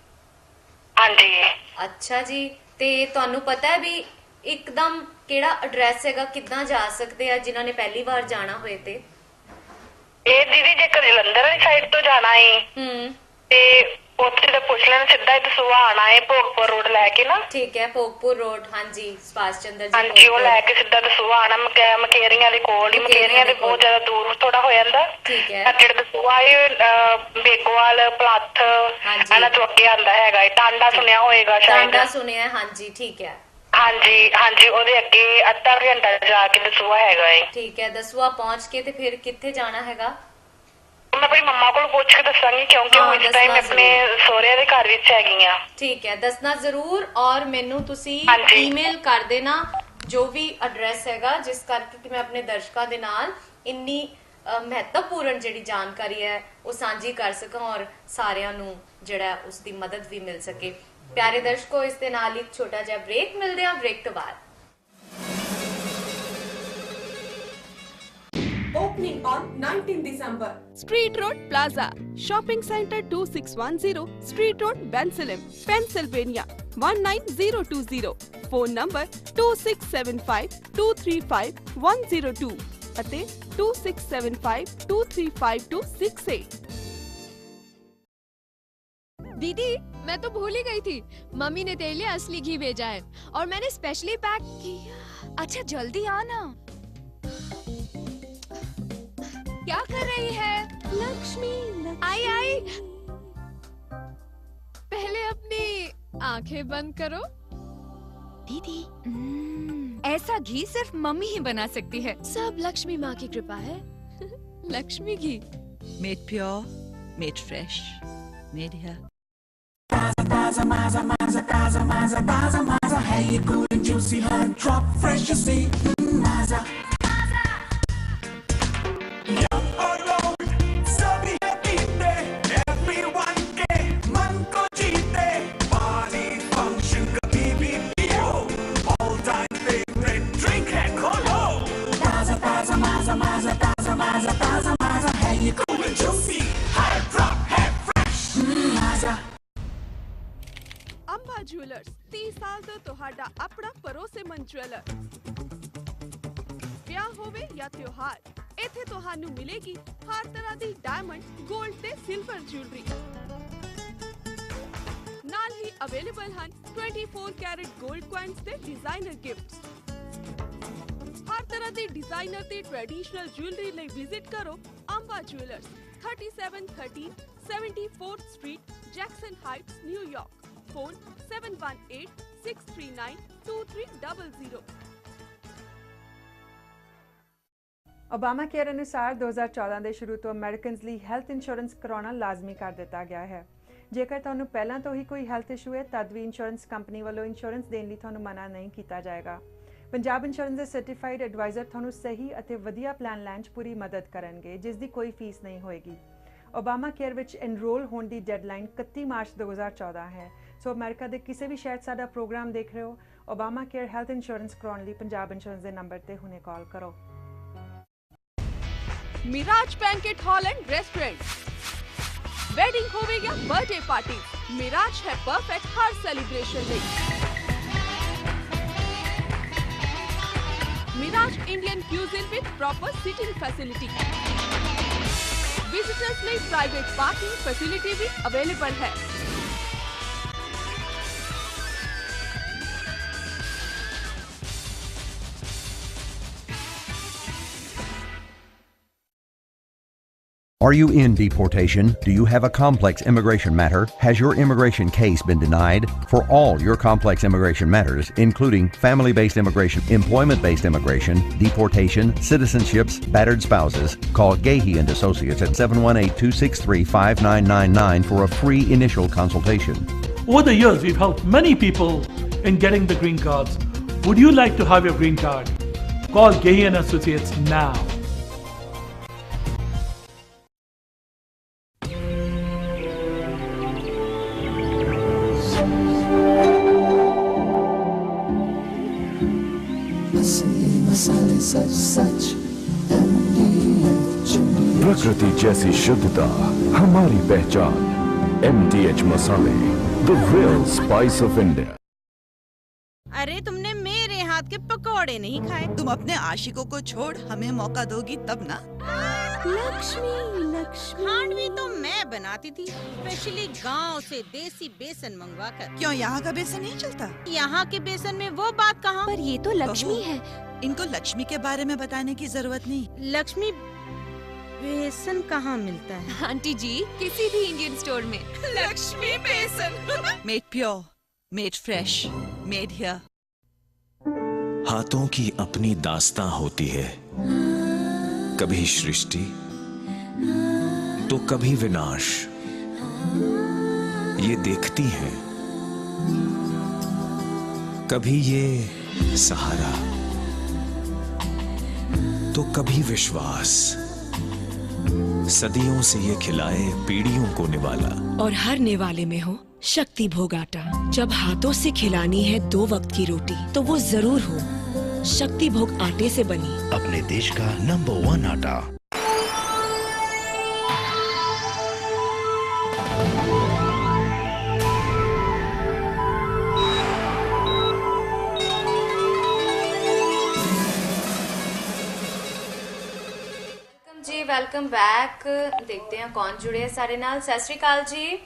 ਹਾਂਜੀ। ਅੱਛਾ ਜੀ, ਤੇ ਤੁਹਾਨੂੰ ਪਤਾ ਹੈ ਵੀ ਇੱਕਦਮ ਕਿਹੜਾ ਐਡਰੈਸ ਹੈਗਾ, ਕਿੱਦਾਂ ਜਾ ਸਕਦੇ ਆ ਜਿਨ੍ਹਾਂ ਨੇ ਪਹਿਲੀ ਵਾਰ ਜਾਣਾ ਹੋਏ? ਤੇ ਇਹ ਦੀਦੀ ਜੇਕਰ ਜਲੰਧਰ ਵਾਲੀ ਸਾਈਡ ਤੋਂ ਜਾਣਾ ਹੈ ਤੇ ਉੱਥੇ ਤਾਂ ਪੁੱਛ ਲੈਣਾ, ਸਿੱਧਾ ਹੀ ਦਸੂਆ ਆਣਾ ਹੈ ਭੋਗਪੁਰ ਰੋਡ ਲੈ ਕੇ ਨਾ। ਠੀਕ ਹੈ, ਭੋਗਪੁਰ ਰੋਡ। ਹਾਂਜੀ ਸੁਭਾਸ਼ ਚੰਦਰ ਜੀ। ਹਾਂਜੀ ਉਹ ਲੈ ਕੇ ਸਿੱਧਾ ਦਸੂਆ ਆਣਾ, ਮਕੇਰੀਆਂ ਦੇ ਕੋਲ ਹੀ। ਮਕੇਰੀਆਂ ਦੇ ਬਹੁਤ ਜ਼ਿਆਦਾ ਦੂਰ ਥੋੜਾ ਹੋ ਜਾਂਦਾ। ਠੀਕ ਹੈ। ਜਿਹੜਾ ਦਸੂਆ ਹੈ ਬੇਗੋਵਾਲ ਪਲਾਥ ਇਹਨਾਂ ਤੋਂ ਅੱਗੇ ਆਉਂਦਾ ਹੈਗਾ। ਟਾਂਡਾ ਸੁਣਿਆ ਹੋਏਗਾ ਸ਼ਾਇਦ। ਟਾਂਡਾ ਸੁਣਿਆ, ਹਾਂਜੀ ਠੀਕ ਹੈ। ਹਾਂਜੀ ਹਾਂਜੀ ਉਹਦੇ ਅੱਗੇ ਅੱਧਾ ਘੰਟਾ ਜਾ ਕੇ ਦਸੂਆ ਹੈਗਾ ਏ। ਠੀਕ ਹੈ, ਦਸੂਆ ਪਹੁੰਚ ਕੇ ਤੇ ਫਿਰ ਕਿੱਥੇ ਜਾਣਾ ਹੈਗਾ? ਮੈਂ ਆਪਣੀ ਮੰਮਾ ਕੋਲ ਪੁੱਛ ਕੇ ਦੱਸਾਂਗੀ ਕਿਉਂਕਿ ਹੁਣ ਇਸ ਟਾਈਮ ਆਪਣੇ ਸਹੁਰਿਆਂ ਦੇ ਘਰ ਵਿੱਚ ਹੈਗੀ ਆ। ਠੀਕ ਹੈ, ਦੱਸਣਾ ਜ਼ਰੂਰ। ਔਰ ਮੈਨੂੰ ਤੁਸੀਂ ਈਮੇਲ ਕਰ ਦੇਣਾ ਜੋ ਵੀ ਐਡਰੈਸ ਹੈਗਾ, ਜਿਸ ਕਰਕੇ ਕਿ ਮੈਂ ਆਪਣੇ ਦਰਸ਼ਕਾਂ ਦੇ ਨਾਲ ਇੰਨੀ ਮਹੱਤਵਪੂਰਨ ਜਿਹੜੀ ਜਾਣਕਾਰੀ ਹੈ ਉਹ ਸਾਂਝੀ ਕਰ ਸਕਾਂ ਔਰ ਸਾਰਿਆਂ ਨੂੰ ਜਿਹੜਾ ਉਸ ਦੀ ਮਦਦ ਵੀ ਮਿਲ ਸਕੇ। ਪਿਆਰੇ ਦਰਸ਼ਕੋ, ਇਸ ਦੇ ਨਾਲ ਇੱਕ ਛੋਟਾ ਜਿਹਾ ਬ੍ਰੇਕ ਮਿਲਦੇ ਆ, ਬ੍ਰੇਕ ਤੋਂ ਬਾਅਦ। Opening on 19 December. Street Road Plaza, Shopping Center 2610, Street Road, Bensalem, Pennsylvania 19020. Phone number 2675-235-102 ਅਤੇ 2675-235-268. दीदी मैं तो भूल ही गई थी, मम्मी ने तेरे लिए असली घी भेजा है और मैंने स्पेशली पैक किया। अच्छा जल्दी आना। क्या कर रही है? लक्ष्मी, आई आई। पहले अपनी आंखें बंद करो। दीदी ऐसा घी सिर्फ मम्मी ही बना सकती है, सब लक्ष्मी माँ की कृपा है। लक्ष्मी घी Made pure, made fresh, made here. Hey, you good and juicy, hun, drop fresh, you see, Maza. Young or old, सभी है पीते, everyone के मन को जीते, party function कभी भी पियो, all time favorite drink है खोलो, Maza, Maza, Maza, Maza, Maza, Maza, Maza, Maza. Hey, you good and juicy, high drop, head fresh, Maza. Amba jewellers 30 ਸਾਲ ਤੋਂ ਤੁਹਾਡਾ ਆਪਣਾ ਭਰੋਸੇਮੰਦ ਜੁਐਲਰ। ਵਿਆਹ ਹੋਵੇ ਜਾਂ ਤਿਉਹਾਰ, ਇੱਥੇ ਤੁਹਾਨੂੰ ਮਿਲੇਗੀ ਹਰ ਤਰ੍ਹਾਂ ਦੀ ਡਾਇਮੰਡ, 골ਡ ਤੇ ਸਿਲਵਰ ਜੁਐਲਰੀ। ਨਾਲ ਹੀ ਅਵੇਲੇਬਲ ਹਨ 24 ਕੈਰਟ 골ਡ ਕੁਆਇਨਸ ਤੇ ਡਿਜ਼ਾਈਨਰ ਗਿਫਟਸ। ਹਰ ਤਰ੍ਹਾਂ ਦੀ ਡਿਜ਼ਾਈਨਰ ਤੇ ਟ੍ਰੈਡੀਸ਼ਨਲ ਜੁਐਲਰੀ ਲਈ ਵਿਜ਼ਿਟ ਕਰੋ Amba jewellers, 3713 74th Street, Jackson Heights, New York. Phone 718-639-2300. Obama care ਅਨੁਸਾਰ 2014 ਦੇ ਸ਼ੁਰੂ ਤੋਂ ਅਮਰੀਕਨਜ਼ ਲਈ ਹੈਲਥ ਇੰਸ਼ੋਰੈਂਸ ਕਰਾਉਣਾ ਲਾਜ਼ਮੀ ਕਰ ਦਿੱਤਾ ਗਿਆ ਹੈ। ਜੇਕਰ ਤੁਹਾਨੂੰ ਪਹਿਲਾਂ ਤੋਂ ਹੀ ਕੋਈ ਹੈਲਥ ਇਸ਼ੂ ਹੈ ਤਦ ਵੀ ਇੰਸ਼ੋਰੈਂਸ ਕੰਪਨੀ ਵੱਲੋਂ ਇੰਸ਼ੋਰੈਂਸ ਦੇਣ ਲਈ ਤੁਹਾਨੂੰ ਮਨਾ ਨਹੀਂ ਕੀਤਾ ਜਾਏਗਾ। ਪੰਜਾਬ ਇੰਸ਼ੋਰੈਂਸ ਦੇ ਸਰਟੀਫਾਈਡ ਐਡਵਾਈਜ਼ਰ ਤੁਹਾਨੂੰ ਸਹੀ ਅਤੇ ਵਧੀਆ ਪਲਾਨ ਲੈਣ 'ਚ ਪੂਰੀ ਮਦਦ ਕਰਨਗੇ, ਜਿਸ ਦੀ ਕੋਈ ਫੀਸ ਨਹੀਂ ਹੋਏਗੀ। ਓਬਾਮਾ ਕੇਅਰ ਵਿੱਚ ਐਨਰੋਲ ਹੋਣ ਦੀ ਡੈਡਲਾਈਨ 31 ਮਾਰਚ 2014 ਹੈ। ਸੋ ਅਮਰੀਕਾ ਦੇ ਕਿਸੇ ਵੀ ਸ਼ਹਿਰ 'ਚ ਸਾਡਾ ਪ੍ਰੋਗਰਾਮ ਦੇਖ ਰਹੇ ਹੋ, ਓਬਾਮਾ ਕੇਅਰ ਹੈਲਥ ਇੰਸ਼ੋਰੈਂਸ ਕਰਾਉਣ ਲਈ ਪੰਜਾਬ ਇੰਸ਼ੋਰੈਂਸ ਦੇ ਨੰਬਰ ਤੇ ਹੁਣੇ ਕਾਲ ਕਰੋ। Mirage banquet hall and restaurant, wedding होवे या बर्थडे पार्टी, मिराज है परफेक्ट हर सेलिब्रेशन ਲਈ। Mirage Indian cuisine with proper seating facility, visitors ਲਈ प्राइवेट पार्किंग फैसिलिटी भी अवेलेबल है। Are you in deportation? Do you have a complex immigration matter? Has your immigration case been denied? For all your complex immigration matters, including family-based immigration, employment-based immigration, deportation, citizenships, battered spouses, call Gahey and Associates at 718-263-5999 for a free initial consultation. Over the years, we've helped many people in getting the green cards. Would you like to have your green card? Call Gahey and Associates now. प्रकृति जैसी शुद्धता हमारी पहचान। MTH मसाले, the real spice of India. अरे तुमने मेरे हाथ के पकौड़े नहीं खाए। तुम अपने आशिकों को छोड़ हमें मौका दोगी तब ना। लक्ष्मी लक्ष्मी खांडवी तो मैं बनाती थी, स्पेशली गांव से देसी बेसन मंगवा कर। क्यों यहाँ का बेसन नहीं चलता? यहाँ के बेसन में वो बात कहाँ? पर ये तो लक्ष्मी है। इनको लक्ष्मी के बारे में बताने की जरूरत नहीं। लक्ष्मी बेसन कहाँ मिलता है? आंटी जी, किसी भी इंडियन स्टोर में। लक्ष्मी बेसन made pure, made fresh, made here. हाथों की अपनी दास्तां होती है, कभी सृष्टि तो कभी विनाश। ये देखती हैं, कभी ये सहारा तो कभी विश्वास। सदियों से ये खिलाए पीढ़ियों को निवाला। और हर निवाले में हो शक्ति भोग आटा। जब हाथों से खिलानी है 2 वक्त की रोटी तो वो जरूर हो शक्ति भोग आटे से बनी। अपने देश का नंबर 1 आटा। जी वेलकम बैक। देखते हैं कौन जुड़े हैं सारे नाल। सत श्री अकाल जी।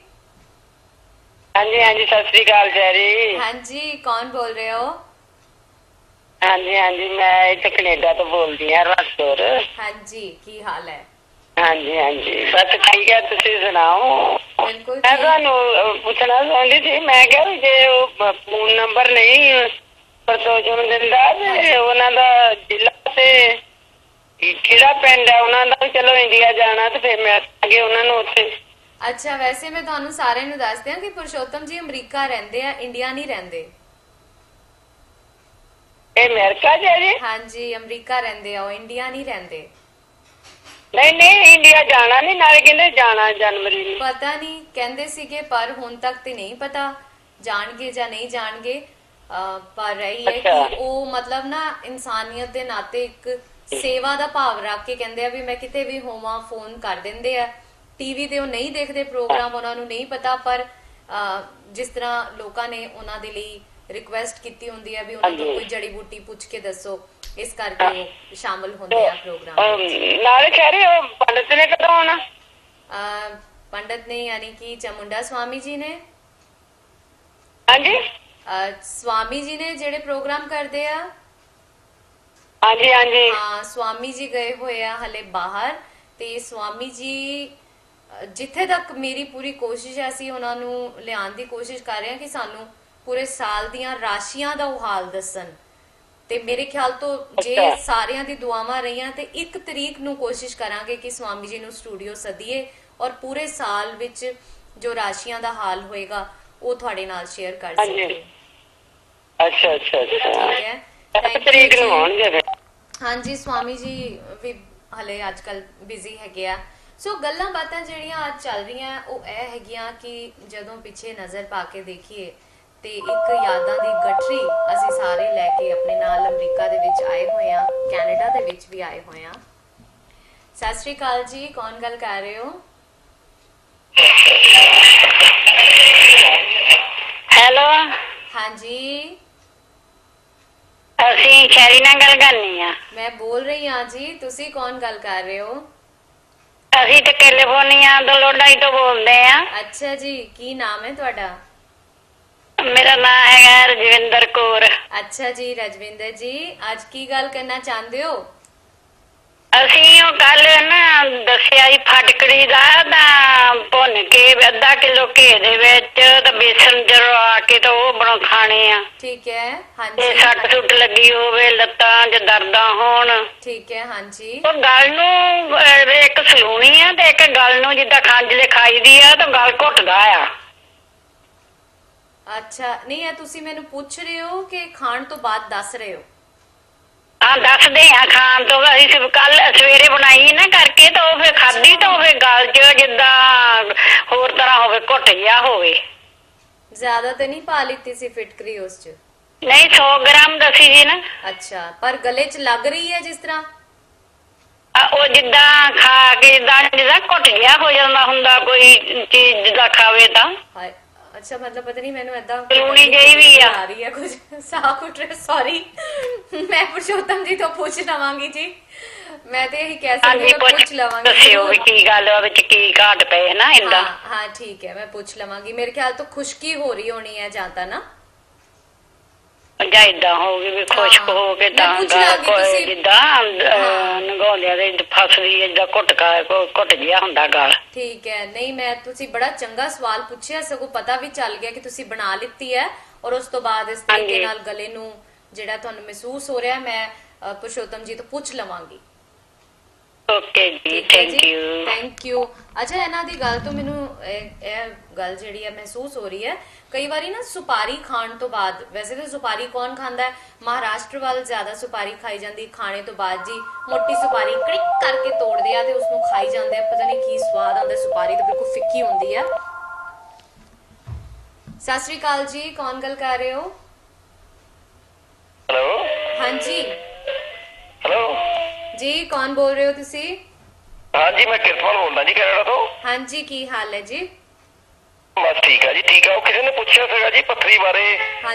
हाँ जी सत श्री अकाल जी। हाँ जी, कौन बोल रहे हो? हाँ जी मैं इतने कनेडा तो बोलती हूँ राजपुर। हाँ जी, की हाल है? हाँ जी बस ठीक है, तुसी सुनाओ। बिल्कुल। मैं ਤੁਹਾਨੂੰ ਪੁੱਛਣਾ ਚਾਹੁੰਦੀ ਸੀ, ਮੈਂ ਕਿਹਾ ਵੀ ਜੇ ਉਹ ਫੋਨ ਨੰਬਰ ਨਹੀਂ ਪ੍ਰਤੋਜਨ ਦਿੰਦਾ ਤੇ ਉਹਨਾਂ ਦਾ ਜ਼ਿਲ੍ਹਾ ਤੇ ਕਿਹੜਾ ਪਿੰਡ ਹੈ ਉਹਨਾਂ ਦਾ, ਚਲੋ ਇੰਡੀਆ ਜਾਣਾ ਤੇ ਫਿਰ ਮੈਂ ਅੱਗੇ ਉਹਨਾਂ ਨੂੰ ਉੱਥੇ। ਅੱਛਾ, ਵੈਸੇ ਮੈਂ ਤੁਹਾਨੂੰ ਸਾਰਿਆਂ ਨੂੰ ਦੱਸ ਦਿਆਂ ਕਿ ਪੁਰਸ਼ੋਤਮ ਜੀ ਅਮਰੀਕਾ ਰਹਿੰਦੇ ਆ, ਇੰਡੀਆ ਨਹੀਂ ਰਹਿੰਦੇ। ਇਹ ਅਮਰੀਕਾ ਚ ਹੈ ਜੀ? ਹਾਂਜੀ, ਅਮਰੀਕਾ ਰਹਿੰਦੇ ਆ ਉਹ, ਇੰਡੀਆ ਨਹੀਂ ਰਹਿੰਦੇ। ਨਹੀਂ ਇੰਡੀਆ ਜਾਣਾ ਨਹੀਂ, ਨਾਲੇ ਕਹਿੰਦੇ ਜਾਣਾ ਜਨਵਰੀ ਨੂੰ। ਪਤਾ ਨਹੀਂ, ਕਹਿੰਦੇ ਸੀਗੇ ਪਰ ਹੁਣ ਤੱਕ ਤੇ ਨਹੀਂ ਪਤਾ ਜਾਣਗੇ ਜਾਂ ਨਹੀਂ ਜਾਣਗੇ। ਪਰ ਇਹ ਹੈ ਕਿ ਉਹ ਮਤਲਬ ਨਾ ਇਨਸਾਨੀਅਤ ਦੇ ਨਾਤੇ ਇੱਕ ਸੇਵਾ ਦਾ ਭਾਵ ਰੱਖ ਕੇ ਕਹਿੰਦੇ ਆ ਵੀ ਮੈਂ ਕਿਤੇ ਵੀ ਹੋਵਾਂ ਫੋਨ ਕਰ ਦਿੰਦੇ ਆ। ਟੀਵੀ ਤੇ ਉਹ ਨਹੀਂ ਦੇਖਦੇ ਪ੍ਰੋਗਰਾਮ, ਉਹਨਾਂ ਨੂੰ ਨਹੀਂ ਪਤਾ, ਪਰ ਜਿਸ ਤਰ੍ਹਾਂ ਲੋਕਾਂ ਨੇ ਉਹਨਾਂ ਦੇ ਲਈ ਰਿਕੁਐਸਟ ਕੀਤੀ ਹੁੰਦੀ ਹੈ ਵੀ ਉਹਨਾਂ ਤੋਂ ਕੋਈ ਜੜੀ ਬੂਟੀ ਪੁੱਛ ਕੇ ਦੱਸੋ, ਇਸ ਕਰਕੇ ਉਹ ਸ਼ਾਮਲ ਹੁੰਦੇ ਆ ਪ੍ਰੋਗਰਾਮ। ਨਾਲੇ ਕਹਿ ਰਹੇ ਹੋ ਪੰਡਤ ਨੇ ਕਦੋਂ ਆਉਣਾ? ਪੰਡਤ ਨੇ ਯਾਨੀ ਕਿ ਚਾਮੁੰਡਾ ਸਵਾਮੀ ਜੀ ਨੇ। ਹਾਂਜੀ, ਸਵਾਮੀ ਜੀ ਨੇ ਜਿਹੜੇ ਪ੍ਰੋਗਰਾਮ ਕਰਦੇ ਆ। ਹਾਂਜੀ ਹਾਂ, ਸਵਾਮੀ ਜੀ ਗਏ ਹੋਏ ਆ ਹਲੇ ਬਾਹਰ, ਤੇ ਸਵਾਮੀ ਜੀ ਜਿੱਥੇ ਤੱਕ ਮੇਰੀ ਪੂਰੀ ਕੋਸ਼ਿਸ਼ ਹੈ ਅਸੀਂ ਉਹਨਾਂ ਨੂੰ ਲਿਆਉਣ ਦੀ ਕੋਸ਼ਿਸ਼ ਕਰ ਰਹੇ ਹਾਂ ਕਿ ਸਾਨੂੰ ਪੂਰੇ ਸਾਲ ਦੀਆਂ ਰਾਸ਼ੀਆਂ ਦਾ ਉਹ ਹਾਲ ਦੱਸਣ। ਤੇ ਮੇਰੇ ਖਿਆਲ ਤੋਂ ਜੇ ਸਾਰਿਆਂ ਦੀ ਦੁਆਵਾਂ ਰਹੀਆਂ ਤੇ 1 ਤਰੀਕ ਨੂੰ ਕੋਸ਼ਿਸ਼ ਕਰਾਂਗੇ ਕਿ ਸਵਾਮੀ ਜੀ ਨੂੰ ਸਟੂਡੀਓ ਸੱਦੀਏ ਔਰ ਪੂਰੇ ਸਾਲ ਵਿੱਚ ਜੋ ਰਾਸ਼ੀਆਂ ਦਾ ਹਾਲ ਹੋਏਗਾ ਉਹ ਤੁਹਾਡੇ ਨਾਲ ਸ਼ੇਅਰ ਕਰ ਸਕੀਏ। ਅੱਛਾ ਠੀਕ ਹੈ, ਤਰੀਕ ਨੂੰ ਆਉਣਗੇ। ਹਾਂਜੀ, ਸਵਾਮੀ ਜੀ ਵੀ ਹਲੇ ਅੱਜ ਕੱਲ ਬਿਜ਼ੀ ਹੈਗੇ ਆ। ਸੋ ਗੱਲਾਂ ਬਾਤਾਂ ਜਿਹੜੀਆਂ ਅੱਜ ਚੱਲ ਰਹੀਆਂ ਉਹ ਇਹ ਹੈਗੀਆਂ ਕਿ ਜਦੋਂ ਪਿੱਛੇ ਨਜ਼ਰ ਪਾ ਕੇ ਦੇਖੀਏ ਤੇ ਇੱਕ ਯਾਦਾਂ ਦੀ ਗਠਰੀ ਅਸੀਂ ਸਾਰੇ ਲੈ ਕੇ ਆਪਣੇ ਨਾਲ ਅਮਰੀਕਾ ਦੇ ਵਿੱਚ ਆਏ ਹੋਏ ਆ, ਕੈਨੇਡਾ ਦੇ ਵਿੱਚ ਵੀ ਆਏ ਹੋਏ ਆ। ਸਤਿ ਸ਼੍ਰੀ ਅਕਾਲ ਜੀ, ਕੌਣ ਗੱਲ ਕਰ ਰਹੇ ਹੋ? ਹੈਲੋ। ਹਾਂਜੀ, ਅਸੀਂ ਸ਼ੈਰੀ ਨਾਲ ਗੱਲ ਕਰਨੀ ਆ। ਮੈਂ ਬੋਲ ਰਹੀ ਹਾਂ ਜੀ, ਤੁਸੀਂ ਕੌਣ ਗੱਲ ਕਰ ਰਹੇ ਹੋ? ਅਸੀਂ ਤੇ ਕੈਲੀਫੋਰਨੀਆ ਤੋਂ ਲੋਡਾਈ ਤੋਂ ਬੋਲਦੇ ਆ। ਅੱਛਾ ਜੀ, ਕੀ ਨਾਮ ਹੈ ਤੁਹਾਡਾ? ਮੇਰਾ ਨਾਮ ਹੈਗਾ ਰਜਵਿੰਦਰ ਕੌਰ। ਅੱਛਾ ਜੀ ਰਜਵਿੰਦਰ ਜੀ, ਅੱਜ ਕੀ ਗੱਲ ਕਰਨਾ ਚਾਹੁੰਦੇ ਹੋ? ਅਸੀਂ ਉਹ ਕੱਲ ਨਾ ਦੱਸਿਆ ਜੀ ਫਟਕੜੀ ਦਾ ਤਾਂ ਭੁੰਨ ਕੇ ਅੱਧਾ ਕਿਲੋ ਘੇ ਦੇ ਵਿੱਚ ਤਾਂ ਬੇਸਣ ਜਰਵਾ ਕੇ ਤਾਂ ਉਹ ਬਣਾ ਖਾਣੇ ਆ। ਠੀਕ ਹੈ, ਤੇ ਹਾਂਜੀ ਸੱਟ ਸੁੱਟ ਲੱਗੀ ਹੋਵੇ, ਲੱਤਾਂ 'ਚ ਦਰਦਾਂ ਹੋਣ, ਠੀਕ ਹੈ, ਹਾਂਜੀ ਉਹ ਗਲ ਨੂੰ ਇੱਕ ਸਲੂਣੀ ਆ ਤੇ ਇੱਕ ਗਲ ਨੂੰ ਜਿੱਦਾਂ ਖੰਜਲੇ ਖਾਈਦੀ ਆ ਤਾਂ ਗਲ ਘੁੱਟਦਾ ਆ। ਅੱਛਾ, ਨਹੀਂ ਇਹ ਤੁਸੀਂ ਮੈਨੂੰ ਪੁੱਛ ਰਹੇ ਹੋ ਕਿ ਖਾਣ ਤੋਂ ਬਾਅਦ ਦੱਸ ਰਹੇ ਹੋ? ਹਾਂ ਦੱਸਦੇ ਆ ਖਾਣ ਤੋਂ। ਅਸੀਂ ਕੱਲ ਸਵੇਰੇ ਬਣਾਈ ਨਾ ਕਰਕੇ ਤਾਂ ਉਹ ਫਿਰ ਖਾਧੀ ਤਾਂ ਉਹ ਫਿਰ ਗਲ 'ਚ ਜਿੱਦਾਂ ਹੋਰ ਤਰ੍ਹਾਂ ਹੋਵੇ, ਘੁੱਟ ਜਿਹਾ ਹੋਵੇ। ਜ਼ਿਆਦਾ ਤਾਂ ਨਹੀਂ ਪਾ ਲਿੱਤੀ ਸੀ ਫਿਟਕਰੀ ਉਸ 'ਚ? ਨਹੀਂ 100 ਗ੍ਰਾਮ ਦੱਸੀ ਜੀ ਨਾ। ਅੱਛਾ, ਪਰ ਗਲੇ 'ਚ ਲੱਗ ਰਹੀ ਹੈ ਜਿਸ ਤਰ੍ਹਾਂ? ਉਹ ਜਿੱਦਾਂ ਖਾ ਕੇ ਜਿੱਦਾਂ ਘੁੱਟ ਜਿਹਾ ਹੋ ਜਾਂਦਾ ਹੁੰਦਾ ਕੋਈ ਚੀਜ਼ ਜਿੱਦਾਂ ਖਾਵੇ ਤਾਂ। ਅੱਛਾ, ਮਤਲਬ ਪਤਾ ਨਹੀਂ ਮੈਨੂੰ ਏਦਾਂ ਸਲੂਣੀ ਜਿਹੀ ਵੀ ਆ ਰਹੀ ਹੈ ਕੁਝ ਸਾਹ ਘੁੱਟ ਰਿਹਾ। ਸੌਰੀ, ਮੈਂ ਪੁਰਸ਼ੋਤਮ ਜੀ ਤੋਂ ਪੁੱਛ ਲਵਾਂਗੀ ਜੀ। ਮੈਂ ਤੇ ਇਹੀ ਕਹਿ ਸਕਦੀ ਹਾਂ, ਪੁੱਛ ਲਵਾਂਗੀ। ਦੱਸਿਓ ਵੀ ਕੀ ਗੱਲ ਆ ਵਿੱਚ, ਕੀ ਘਾਟ ਪਏ ਨਾ ਇੰਦਾ। ਹਾਂ ਠੀਕ ਹੈ, ਮੈਂ ਪੁੱਛ ਲਵਾਂਗੀ। ਮੇਰੇ ਖਿਆਲ ਤੋਂ ਖੁਸ਼ਕੀ ਹੋ ਰਹੀ ਹੋਣੀ ਹੈ ਜਾਂ ਤਾਂ ਨਾ ਜਾਂ ਏਦਾਂ ਹੋਊਗੀ ਵੀ ਖੁਸ਼ਕ ਹੋ ਕੇ ਤਾਂ ਕੋਈ ਜਿੱਦਾਂ ਨਗੌਲਿਆਂ ਦੇ ਫਸਦੀ ਹੈ ਜਿੱਦਾਂ ਘੁੱਟ ਜਿਹਾ ਹੁੰਦਾ ਗਲ। ਠੀਕ ਹੈ, ਨਹੀਂ ਮੈਂ ਤੁਸੀਂ ਬੜਾ ਚੰਗਾ ਸਵਾਲ ਪੁੱਛਿਆ, ਸਗੋਂ ਪਤਾ ਵੀ ਚੱਲ ਗਿਆ ਕਿ ਤੁਸੀਂ ਬਣਾ ਲਿੱਤੀ ਹੈ ਔਰ ਉਸ ਤੋਂ ਬਾਅਦ ਇਸ ਤਰੀਕੇ ਨਾਲ ਗਲੇ ਨੂੰ ਜਿਹੜਾ ਤੁਹਾਨੂੰ ਮਹਿਸੂਸ ਹੋ ਰਿਹਾ, ਮੈਂ ਪੁਰਸ਼ੋਤਮ ਜੀ ਤੋਂ ਪੁੱਛ ਲਵਾਂਗੀ। ਓਕੇ ਜੀ, ਥੈਂਕ ਯੂ। ਅੱਛਾ, ਇਹਨਾਂ ਦੀ ਗੱਲ ਤੋਂ ਮੈਨੂੰ ਇਹ ਗੱਲ ਜਿਹੜੀ ਹੈ ਮਹਿਸੂਸ ਹੋ ਰਹੀ ਹੈ, ਕਈ ਵਾਰੀ ਨਾ ਸੁਪਾਰੀ ਖਾਣ ਤੋਂ ਬਾਅਦ, ਵੈਸੇ ਤਾਂ ਸੁਪਾਰੀ ਕੌਣ ਖਾਂਦਾ ਹੈ, ਮਹਾਰਾਸ਼ਟਰ ਵੱਲ ਜ਼ਿਆਦਾ ਸੁਪਾਰੀ ਖਾਈ ਜਾਂਦੀ ਖਾਣੇ ਤੋਂ ਬਾਅਦ ਜੀ। ਮੋਟੀ ਸੁਪਾਰੀ ਕੜਿਕ ਕਰਕੇ ਤੋੜਦੇ ਆ ਤੇ ਉਸਨੂੰ ਖਾਈ ਜਾਂਦੇ ਆ, ਪਤਾ ਨਹੀਂ ਕੀ ਸਵਾਦ ਆਉਂਦਾ। ਸੁਪਾਰੀ ਤਾਂ ਬਿਲਕੁਲ ਫਿੱਕੀ ਹੁੰਦੀ ਹੈ। ਸਤਿ ਸ਼੍ਰੀ ਅਕਾਲ ਜੀ, ਕੌਣ ਗੱਲ ਕਰ ਰਹੇ ਹੋ? ਹੈਲੋ, ਹਾਂਜੀ ਹੈਲੋ ਜੀ, ਕੌਣ ਬੋਲ ਰਹੇ ਹੋ ਤੁਸੀਂ? ਹਾਂਜੀ, ਮੈਂ ਕਿਰਤਪਾਲ ਬੋਲਦਾ ਜੀ, ਕੈਨੇਡਾ ਤੋਂ। ਹਾਂਜੀ, ਕੀ ਹਾਲ ਹੈ ਜੀ? ਬਸ ਠੀਕ ਆ ਜੀ, ਠੀਕ ਆ। ਉਹ ਕਿਸੇ ਨੇ ਪੁੱਛਿਆ ਸੀਗਾ ਜੀ ਪੱਥਰੀ ਬਾਰੇ,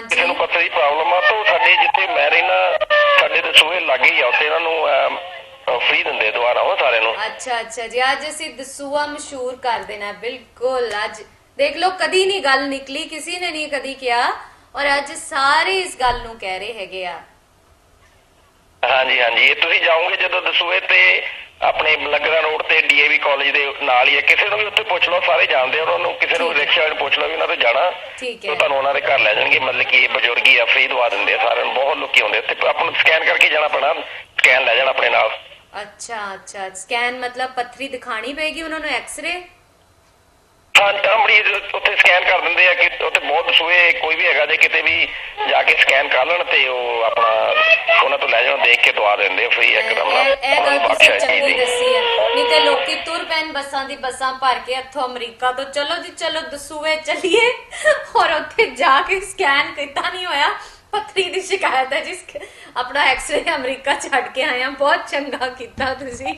ਕਿਸੇ ਨੂੰ ਪੱਥਰੀ ਦੀ ਪ੍ਰੋਬਲਮ ਆ ਤਾਂ ਸਾਡੇ ਜਿੱਥੇ ਮੈਂ ਰਹਿਣਾ ਸਾਡੇ ਦਸੂਹੇ ਲਾਗੇ ਹੀ ਆ, ਉੱਥੇ ਇਹਨਾਂ ਨੂੰ ਫ੍ਰੀ ਦਿੰਦੇ ਦੁਆਰਾ ਉਹ ਸਾਰਿਆਂ ਨੂੰ। ਅੱਛਾ ਜੀ, ਅੱਜ ਅਸੀਂ ਦਸੂਹਾ ਮਸ਼ਹੂਰ ਕਰ ਦੇਣਾ। ਬਿਲਕੁਲ, ਅੱਜ ਦੇਖ ਲਓ, ਕਦੀ ਨਹੀਂ ਗੱਲ ਨਿਕਲੀ, ਕਿਸੇ ਨੇ ਨਹੀਂ ਕਦੀ ਕਿਹਾ ਔਰ ਅੱਜ ਸਾਰੇ ਇਸ ਗੱਲ ਨੂੰ ਕਹਿ ਰਹੇ ਹੈਗੇ ਆ। ਹਾਂਜੀ ਹਾਂਜੀ, ਇਹ ਤੁਸੀਂ ਜਾਓਗੇ ਜਦੋਂ ਦਸੂਹੇ ਤੇ ਆਪਣੇ ਬਲਗਰਾ ਰੋਡ ਤੇ ਡੀਏਵੀ ਕਾਲਜ ਦੇ ਨਾਲ ਹੀ ਹੈ, ਕਿਸੇ ਨੂੰ ਵੀ ਉੱਥੇ ਪੁੱਛ ਲਓ, ਸਾਰੇ ਜਾਣਦੇ ਉਹਨਾਂ ਨੂੰ। ਕਿਸੇ ਨੂੰ ਰਿਕਸ਼ਾ ਵਾਲੇ ਪੁੱਛ ਲਓ ਵੀ ਉਹਨਾਂ ਤੋਂ ਜਾਣਾ, ਤੁਹਾਨੂੰ ਉਹਨਾਂ ਦੇ ਘਰ ਲੈ ਜਾਣਗੇ। ਮਤਲਬ ਕਿ ਬਜ਼ੁਰਗ ਹੀ ਆ, ਫ੍ਰੀ ਦਵਾ ਦਿੰਦੇ ਆ ਸਾਰਿਆਂ ਨੂੰ। ਬਹੁਤ ਲੋਕੀ ਆਉਂਦੇ ਉੱਥੇ, ਆਪਾਂ ਨੂੰ ਸਕੈਨ ਕਰਕੇ ਜਾਣਾ ਪੈਣਾ, ਸਕੈਨ ਲੈ ਜਾਣਾ ਆਪਣੇ ਨਾਲ। ਅੱਛਾ, ਸਕੈਨ ਮਤਲਬ ਪੱਥਰੀ ਦਿਖਾਣੀ ਪਏਗੀ ਉਹਨਾਂ ਨੂੰ, ਐਕਸਰੇ? ਹਾਂ, ਮਰੀਜ਼ ਉੱਥੇ ਸਕੈਨ ਕਰ ਦਿੰਦੇ ਆ ਕਿ ਉੱਥੇ ਬਹੁਤ ਦਸੂਹੇ ਕੋਈ ਵੀ ਹੈਗਾ ਜੇ ਕਿਤੇ ਵੀ ਜਾ ਕੇ ਸਕੈਨ ਕਰ ਲੈਣ ਤੇ ਉਹ ਆਪਣਾ ਉਹਨਾਂ ਤੋਂ ਲੈ ਜਾਣ, ਦੇਖ ਕੇ ਦਵਾ ਦਿੰਦੇ ਫ੍ਰੀ ਇੱਕਦਮ ਨਾਲ। ਇਹ ਗੱਲ ਤੁਸੀਂ ਚੰਗੀ ਦੱਸੀ ਹੈ, ਨਹੀਂ ਤੇ ਲੋਕੀ ਤੁਰ ਪੈਣ ਬੱਸਾਂ ਦੀ ਬੱਸਾਂ ਭਰ ਕੇ ਇੱਥੋਂ ਅਮਰੀਕਾ ਤੋਂ, ਚਲੋ ਜੀ ਚਲੋ ਦਸੂਹੇ ਚੱਲੀਏ, ਔਰ ਉੱਥੇ ਜਾ ਕੇ ਸਕੈਨ ਕੀਤਾ ਨਹੀਂ ਹੋਇਆ, ਪੱਥਰੀ ਦੀ ਸ਼ਿਕਾਇਤ ਹੈ ਜਿਸ ਆਪਣਾ ਐਕਸਰੇ ਅਮਰੀਕਾ ਛੱਡ ਕੇ ਆਏ ਆ। ਬਹੁਤ ਚੰਗਾ ਕੀਤਾ ਤੁਸੀਂ,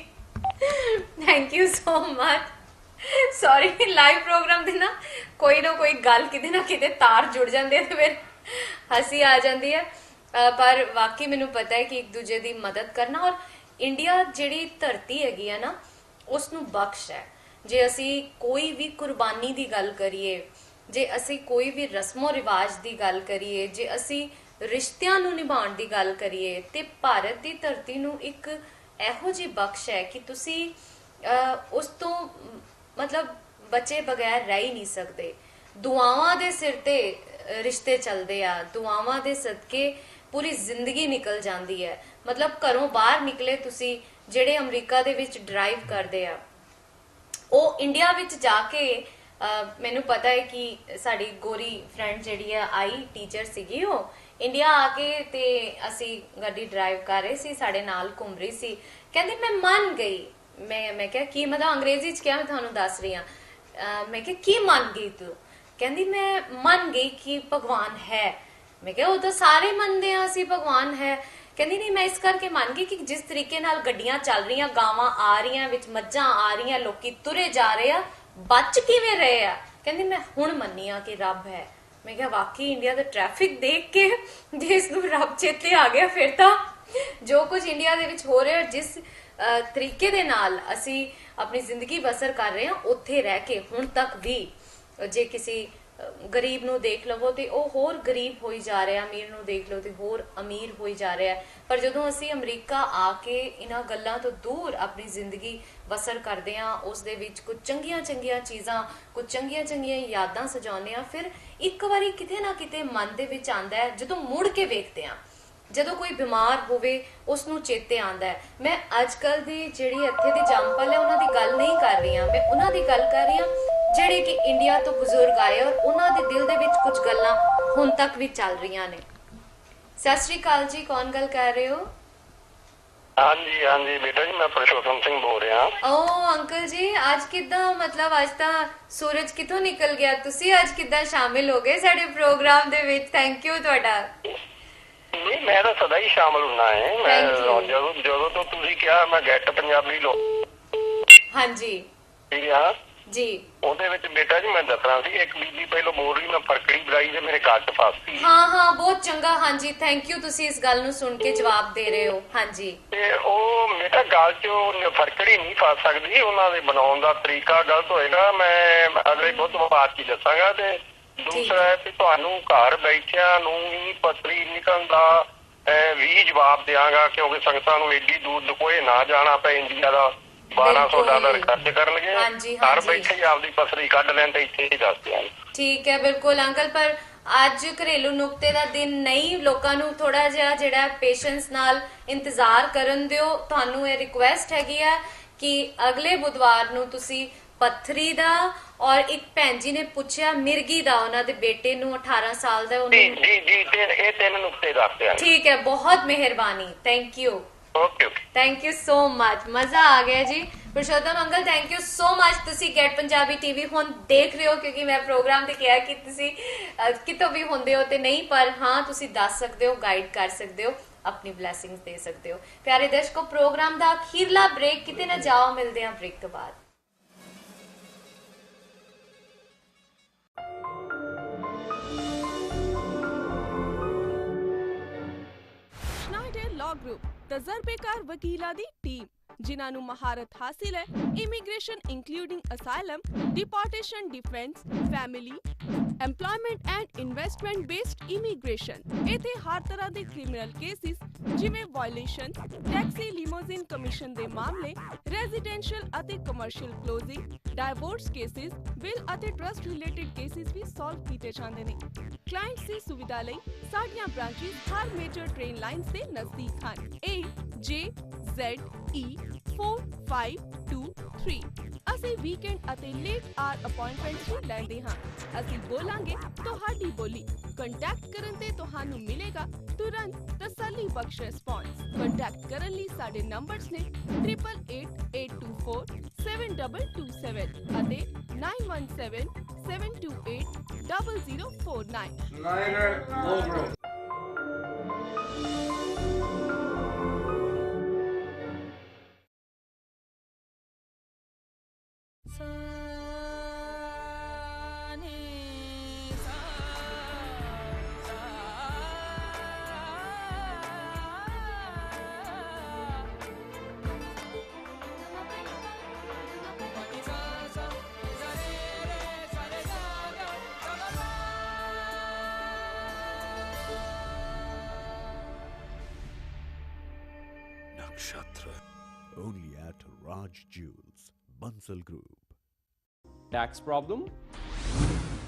thank you so much. Sorry, live programme ਦੇ ਨਾ ਕੋਈ ਗੱਲ ਕਿਤੇ ਨਾ ਕਿਤੇ ਤਾਰ ਜੁੜ ਜਾਂਦੇ ਤੇ ਫਿਰ ਹੱਸੀ ਆ ਜਾਂਦੀ ਹੈ। ਪਰ ਵਾਕਈ ਮੈਨੂੰ ਪਤਾ ਹੈ ਕਿ ਇੱਕ ਦੂਜੇ ਦੀ ਮਦਦ ਕਰਨਾ, ਔਰ ਇੰਡੀਆ ਜਿਹੜੀ ਧਰਤੀ ਹੈਗੀ ਆ ਨਾ, ਉਸ ਨੂੰ ਬਖਸ਼ ਹੈ। ਜੇ ਅਸੀਂ ਕੋਈ ਵੀ ਕੁਰਬਾਨੀ ਦੀ ਗੱਲ ਕਰੀਏ, ਜੇ ਅਸੀਂ ਕੋਈ ਵੀ ਰਸਮੋ ਰਿਵਾਜ ਦੀ ਗੱਲ ਕਰੀਏ, ਜੇ ਅਸੀਂ ਰਿਸ਼ਤਿਆਂ ਨੂੰ ਨਿਭਾਉਣ ਦੀ ਗੱਲ ਕਰੀਏ, ਤੇ ਭਾਰਤ ਦੀ ਧਰਤੀ ਨੂੰ ਇੱਕ ਇਹੋ ਜਿਹੀ ਬਖਸ਼ ਹੈ ਕਿ ਤੁਸੀਂ ਉਸ ਤੋਂ ਮਤਲਬ ਬਚੇ ਬਗੈਰ ਰਹਿ ਹੀ ਨਹੀਂ ਸਕਦੇ। ਦੁਆਵਾਂ ਦੇ ਸਿਰ ਤੇ ਰਿਸ਼ਤੇ ਚੱਲਦੇ ਆ, ਦੁਆਵਾਂ ਦੇ ਸਦਕੇ ਪੂਰੀ ਜ਼ਿੰਦਗੀ ਨਿਕਲ ਜਾਂਦੀ ਹੈ। ਮਤਲਬ ਘਰੋਂ ਬਾਹਰ ਨਿਕਲੇ ਤੁਸੀਂ, ਜਿਹੜੇ ਅਮਰੀਕਾ ਦੇ ਵਿੱਚ ਡਰਾਈਵ ਕਰਦੇ ਆ, ਉਹ ਇੰਡੀਆ ਵਿੱਚ ਜਾ ਕੇ ਮੈਨੂੰ ਪਤਾ ਹੈ ਕਿ ਸਾਡੀ ਗੋਰੀ ਫਰੈਂਡ ਜਿਹੜੀ ਆ ਆਈ ਟੀਚਰ ਸੀਗੀ, ਉਹ ਇੰਡੀਆ ਆ ਕੇ ਤੇ ਅਸੀਂ ਗੱਡੀ ਡਰਾਈਵ ਕਰ ਰਹੇ ਸੀ, ਸਾਡੇ ਨਾਲ ਘੁੰਮ ਰਹੀ ਸੀ, ਕਹਿੰਦੀ ਮੈਂ ਮੰਨ ਗਈ। ਮੈਂ ਕਿਹਾ ਕੀ ਮਤਲਬ? ਅੰਗਰੇਜ਼ੀ ਚ ਕਿਹਾ, ਮੈਂ ਤੁਹਾਨੂੰ ਦੱਸ ਰਹੀ ਹਾਂ। ਮੈਂ ਕਿਹਾ ਕੀ ਮੰਨ ਗਈ ਤੂੰ? ਕਹਿੰਦੀ ਮੈਂ ਮੰਨ ਗਈ ਕਿ ਭਗਵਾਨ ਹੈ। ਮੈਂ ਕਿਹਾ ਉਹ ਤਾਂ ਸਾਰੇ ਮੰਨਦੇ ਆ ਅਸੀਂ, ਭਗਵਾਨ ਹੈ। ਕਹਿੰਦੀ ਨਹੀਂ, ਮੈਂ ਇਸ ਕਰਕੇ ਮੰਨ ਗਈ ਕਿ ਜਿਸ ਤਰੀਕੇ ਨਾਲ ਗੱਡੀਆਂ ਚੱਲ ਰਹੀਆਂ, ਗਾਵਾਂ ਆ ਰਹੀਆਂ, ਵਿੱਚ ਮੱਝਾਂ ਆ ਰਹੀਆਂ, ਲੋਕੀ ਤੁਰੇ ਜਾ ਰਹੇ ਆ, ਬਚ ਕਿਵੇਂ ਰਹੇ ਆ? ਕਹਿੰਦੀ ਮੈਂ ਹੁਣ ਮੰਨੀ ਆ ਕਿ ਰੱਬ ਹੈ। ਮੈਂ ਕਿਹਾ ਵਾਕਈ ਇੰਡੀਆ ਦਾ ਟ੍ਰੈਫਿਕ ਦੇਖ ਕੇ ਜੇ ਇਸ ਨੂੰ ਰੱਬ ਚੇਤੇ ਆ ਗਿਆ, ਫਿਰ ਤਾਂ ਜੋ ਕੁਝ ਇੰਡੀਆ ਦੇ ਵਿੱਚ ਹੋ ਰਿਹਾ, ਜਿਸ ਤਰੀਕੇ ਦੇ ਨਾਲ ਅਸੀਂ ਆਪਣੀ ਜ਼ਿੰਦਗੀ ਬਸਰ ਕਰ ਰਹੇ ਹਾਂ, ਉੱਥੇ ਰਹਿ ਕੇ ਹੁਣ ਤੱਕ ਵੀ ਜੇ ਕਿਸੇ ਗਰੀਬ ਨੂੰ ਦੇਖ ਲਵੋ ਤੇ ਉਹ ਹੋਰ ਗਰੀਬ ਹੋਈ ਜਾ ਰਿਹਾ, ਅਮੀਰ ਨੂੰ ਦੇਖ ਲਓ ਤੇ ਹੋਰ ਅਮੀਰ ਹੋਈ ਜਾ ਰਿਹਾ। ਪਰ ਜਦੋਂ ਅਸੀਂ ਅਮਰੀਕਾ ਆ ਕੇ ਇਹਨਾਂ ਗੱਲਾਂ ਤੋਂ ਦੂਰ ਆਪਣੀ ਜ਼ਿੰਦਗੀ ਬਸਰ ਕਰਦੇ ਹਾਂ, ਉਸ ਦੇ ਵਿੱਚ ਕੁਝ ਚੰਗੀਆਂ ਚੀਜ਼ਾਂ, ਕੁਝ ਚੰਗੀਆਂ ਯਾਦਾਂ ਸਜਾਉਂਦੇ ਹਾਂ, ਫਿਰ ਇੱਕ ਵਾਰੀ ਕਿਤੇ ਨਾ ਕਿਤੇ ਮਨ ਦੇ ਵਿੱਚ ਆਉਂਦਾ ਹੈ, ਜਦੋਂ ਮੁੜ ਕੇ ਵੇਖਦੇ ਹਾਂ, ਜਦੋਂ ਕੋਈ ਬਿਮਾਰ ਹੋਵੇ ਉਸ ਨੂੰ ਚੇਤੇ ਆਉਂਦਾ ਹੈ। ਮੈਂ ਅੱਜ ਕੱਲ੍ਹ ਦੀ ਜਿਹੜੀ ਇੱਥੇ ਦੀ ਜੰਮਪਲ ਹੈ ਉਹਨਾਂ ਦੀ ਗੱਲ ਨਹੀਂ ਕਰ ਰਹੀ ਹਾਂ, ਮੈਂ ਉਹਨਾਂ ਦੀ ਗੱਲ ਕਰ ਰਹੀ ਹਾਂ ਜਿਹੜੇ ਕਿ ਇੰਡੀਆ ਤੋਂ ਬਜ਼ੁਰਗ ਆਏ ਔਰ ਉਹਨਾਂ ਦੇ ਦਿਲ ਦੇ ਵਿੱਚ ਕੁਝ ਗੱਲਾਂ ਹੁਣ ਤੱਕ ਵੀ ਚੱਲ ਰਹੀਆਂ ਨੇ। ਸਤਿ ਸ਼੍ਰੀ ਅਕਾਲ ਜੀ, ਕੌਣ ਗੱਲ ਕਰ ਰਹੇ ਹੋ? ਹਾਂਜੀ ਬੇਟਾ ਜੀ, ਮੈਂ ਪ੍ਰਸ਼ੋਤਮ ਸਿੰਘ ਬੋਲ ਰਿਹਾ। ਓ ਅੰਕਲ ਜੀ, ਅੱਜ ਕਿੱਦਾਂ, ਮਤਲਬ ਅੱਜ ਤਾਂ ਸੂਰਜ ਕਿੱਥੋਂ ਨਿਕਲ ਗਿਆ, ਤੁਸੀਂ ਅੱਜ ਕਿੱਦਾਂ ਸ਼ਾਮਿਲ ਹੋ ਗਏ ਸਾਡੇ ਪ੍ਰੋਗਰਾਮ ਦੇ ਵਿੱਚ? ਥੈਂਕ ਯੂ ਤੁਹਾਡਾ। ਨਹੀਂ, ਮੈਂ ਤਾਂ ਸਦਾ ਹੀ ਸ਼ਾਮਲ ਹੁੰਨਾ ਹੈ। ਮੈਂ ਜਦੋਂ ਤੋਂ ਤੁਸੀਂ ਕਿਹਾ ਮੈਂ ਗੈਟ ਪੰਜਾਬੀ ਲੋ, ਹਾਂਜੀ ਠੀਕ ਆ ਜੀ, ਉਹਦੇ ਵਿੱਚ ਬੇਟਾ ਜੀ ਮੈਂ ਦੱਸਣਾ ਸੀ, ਇੱਕ ਬੀਬੀ ਪਹਿਲਾਂ ਬੋਲ ਰਹੀ, ਮੈਂ ਫਰਕੜੀ ਬੁਲਾਈ ਤੇ ਮੇਰੇ ਗੱਲ 'ਚ ਫਸ ਗਈ। ਹਾਂ ਬਹੁਤ ਚੰਗਾ, ਹਾਂਜੀ ਥੈਂਕ ਯੂ, ਤੁਸੀਂ ਇਸ ਗੱਲ ਨੂੰ ਸੁਣ ਕੇ ਜਵਾਬ ਦੇ ਰਹੇ ਹੋ। ਹਾਂਜੀ, ਤੇ ਉਹ ਮੇਰਾ ਗੱਲ 'ਚ ਫਰਕੜੀ ਨਹੀਂ ਫਸ ਸਕਦੀ, ਉਹਨਾਂ ਦੇ ਬਣਾਉਣ ਦਾ ਤਰੀਕਾ ਗਲਤ ਹੋਏਗਾ। ਮੈਂ ਅਗਲੇ ਬੁੱਧਵਾਰ 'ਚ ਦੱਸਾਂਗਾ। ਤੇ ਦੂਸਰਾ ਹੈ ਕਿ ਤੁਹਾਨੂੰ ਘਰ ਬੈਠਿਆਂ ਨੂੰ ਹੀ ਪੱਤਰੀ ਨਿਕਲਣ ਦਾ ਵੀ ਜਵਾਬ ਦਿਆਂਗਾ, ਕਿਉਂਕਿ ਸੰਗਤਾਂ ਨੂੰ ਏਡੀ ਦੂਰ ਦਕੋਏ ਨਾ ਜਾਣਾ ਪਏ। ਇੰਡੀਆ ਦਾ $1200 ਖਰਚ ਕਰਨਗੇ, ਘਰ ਬੈਠੇ ਹੀ ਆਪਦੀ ਪਸਰੀ ਕੱਢ ਲੈਣ ਤੇ ਇੱਥੇ ਹੀ ਦੱਸ ਦਿਆਂਗੇ। ਠੀਕ ਹੈ, ਬਿਲਕੁਲ ਅੰਕਲ। ਪਰ ਅੱਜ ਘਰੇਲੂ ਨੁਕਤੇ ਦਾ ਦਿਨ ਨਹੀਂ, ਲੋਕਾਂ ਨੂੰ ਥੋੜਾ ਜਿਹਾ ਜਿਹੜਾ ਪੇਸ਼ੈਂਸ ਨਾਲ ਇੰਤਜ਼ਾਰ ਕਰਨ ਦਿਓ। ਤੁਹਾਨੂੰ ਇਹ ਰਿਕੁਐਸਟ ਹੈਗੀ ਹੈ ਕਿ ਅਗਲੇ ਬੁੱਧਵਾਰ ਨੂੰ ਤੁਸੀਂ ਪੱਥਰੀ ਦਾ, ਔਰ ਇੱਕ ਭੈਣ ਜੀ ਨੇ ਪੁੱਛਿਆ ਮਿਰਗੀ ਦਾ, ਉਹਨਾਂ ਦੇ ਬੇਟੇ ਨੂੰ 18 ਸਾਲ ਦਾ, ਉਹਨੂੰ ਜੀ ਇਹ 3 ਨੁਕਤੇ ਦੱਸ ਦਿਆਂਗੇ। ਠੀਕ ਹੈ, ਬਹੁਤ ਮਿਹਰਬਾਨੀ, thank you. Okay thank you so much, ਮਜ਼ਾ ਆ ਗਿਆ ਜੀ। Purushottam uncle, thank you so much. ਤੁਸੀਂ ਗੈਟ ਪੰਜਾਬੀ ਟੀਵੀ ਹੁਣ ਦੇਖ ਰਹੇ ਹੋ, ਕਿਉਂਕਿ ਮੈਂ ਪ੍ਰੋਗਰਾਮ ਤੇ ਕਿਹਾ ਕਿ ਤੁਸੀਂ ਕਿਤੋਂ ਵੀ ਹੁੰਦੇ ਹੋ ਤੇ ਨਹੀਂ, ਪਰ ਹਾਂ ਤੁਸੀਂ ਦੱਸ ਸਕਦੇ ਹੋ, ਗਾਈਡ ਕਰ ਸਕਦੇ ਹੋ, ਆਪਣੀ ਬਲੇਸਿੰਗਸ ਦੇ ਸਕਦੇ ਹੋ। ਪਿਆਰੇ ਦਰਸ਼ਕੋ, ਪ੍ਰੋਗਰਾਮ ਦਾ ਅਖੀਰਲਾ ਬ੍ਰੇਕ, ਕਿਤੇ ਨਾ ਜਾਓ, ਮਿਲਦੇ ਹਾਂ ਬ੍ਰੇਕ ਤੋਂ ਬਾਅਦ। ਸ਼ਨਾਈਡਰ ਲਾਅ ਗਰੁੱਪ, ਤਜਰਬੇਕਾਰ ਵਕੀਲਾਂ ਦੀ ਟੀਮ ਜਿਨ੍ਹਾਂ ਨੂੰ ਮਹਾਰਤ ਹਾਸਿਲ ਹੈ immigration including asylum, deportation, defence, family, employment and investment based immigration. ਇੱਥੇ ਹਰ ਤਰ੍ਹਾਂ ਦੇ ਕ੍ਰਿਮੀਨਲ ਕੇਸਿਸ ਜਿਵੇਂ ਵਾਇਓਲੇਸ਼ਨ, ਟੈਕਸੀ, ਲਿਮੋਜ਼ਿਨ ਕਮਿਸ਼ਨ ਦੇ ਮਾਮਲੇ, ਰੈਜ਼ੀਡੈਂਸ਼ੀਅਲ ਅਤੇ commercial closing, divorce cases, will ਅਤੇ ਟਰਸਟ ਰਿਲੇਟਡ ਕੇਸਿਸ ਵੀ ਸੋਲਵ ਕੀਤੇ ਜਾਂਦੇ ਨੇ। ਕਲਾਇੰਟਸ ਦੀ ਸੁਵਿਧਾ ਲਈ ਸਾਡੀਆਂ ਬ੍ਰਾਂਚਿਸ ਹਰ ਮੇਜਰ ਟ੍ਰੇਨ ਲਾਈਨਸ ਦੇ ਨਜ਼ਦੀਕ ਹਨ। AJZE 4523। ਅਸੀਂ ਵੀਕਐਂਡ ਅਤੇ ਲੇਟ ਆਰ ਅਪਾਇੰਟਮੈਂਟਸ ਵੀ ਲੈਂਦੇ ਹਾਂ। ਅਸੀਂ ਬੋਲਾਂਗੇ ਤੁਹਾਡੀ ਬੋਲੀ। ਕੰਟੈਕਟ ਕਰਨ ਤੇ ਤੁਹਾਨੂੰ ਮਿਲੇਗਾ ਤੁਰੰਤ ਤਸੱਲੀ ਬਖਸ਼ ਰਿਸਪੌਂਸ। ਕੰਟੈਕਟ ਕਰਨ ਲਈ ਸਾਡੇ ਨੰਬਰਸ ਨੇ 888824 7227 ਅਤੇ 917 728 0049। Schneider Law Group. Nakshatra. Only at Raj Jewels, Bansal Group. Tax problem?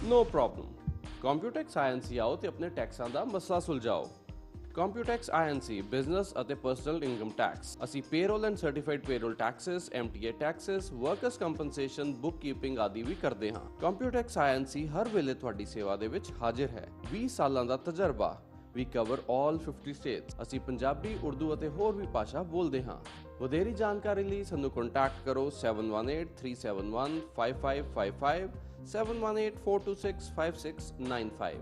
No problem. Computax INC ਆਓ ਤੇ ਆਪਣੇ ਟੈਕਸਾਂ ਦਾ ਮਸਲਾ ਸੁਲਝਾਓ। ਕੰਪਿਊਟੈਕਸ ਆਈਐਨਸੀ ਬਿਜ਼ਨਸ ਅਤੇ ਪਰਸਨਲ ਇਨਕਮ ਟੈਕਸ। ਅਸੀਂ payroll and certified payroll taxes, MTA taxes, workers compensation, bookkeeping ਆਦਿ ਵੀ ਕਰਦੇ ਹਾਂ। ਕੰਪਿਊਟੈਕਸ ਆਈਐਨਸੀ ਹਰ ਵੇਲੇ ਤੁਹਾਡੀ ਸੇਵਾ ਦੇ ਵਿੱਚ ਹਾਜ਼ਰ ਹੈ। 20 ਸਾਲਾਂ ਦਾ ਤਜਰਬਾ। We cover all 50 states. ਅਸੀਂ ਪੰਜਾਬੀ, ਉਰਦੂ ਅਤੇ ਹੋਰ ਵੀ ਭਾਸ਼ਾ ਬੋਲਦੇ ਹਾਂ। ਵਧੇਰੀ ਜਾਣਕਾਰੀ ਲਈ ਸਾਨੂੰ ਕੰਟੈਕਟ ਕਰੋ 7183715555 7184265695।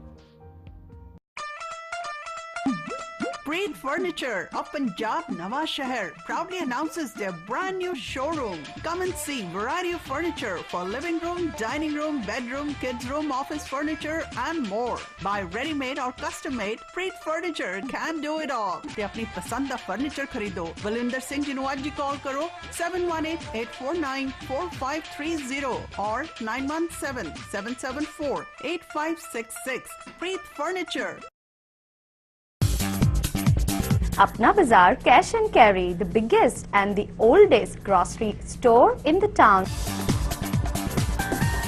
Preet Furniture of Punjab Nawa Shahar proudly announces their brand new showroom. Come and see variety of furniture for living room, dining room, bedroom, kids room, office furniture and more. Buy ready-made or custom-made, Preet Furniture can do it all. ਤੇ ਆਪਣੀ ਪਸੰਦ ਦਾ furniture ਖਰੀਦੋ। ਬਲਵਿੰਦਰ ਸਿੰਘ ਜੀ ਨੂੰ ਅੱਜ ਹੀ ਕਾਲ ਕਰੋ 7188494530 or 9177748566. Preet Furniture. Apna Bazaar Cash and Carry, the biggest and the oldest grocery store in the town.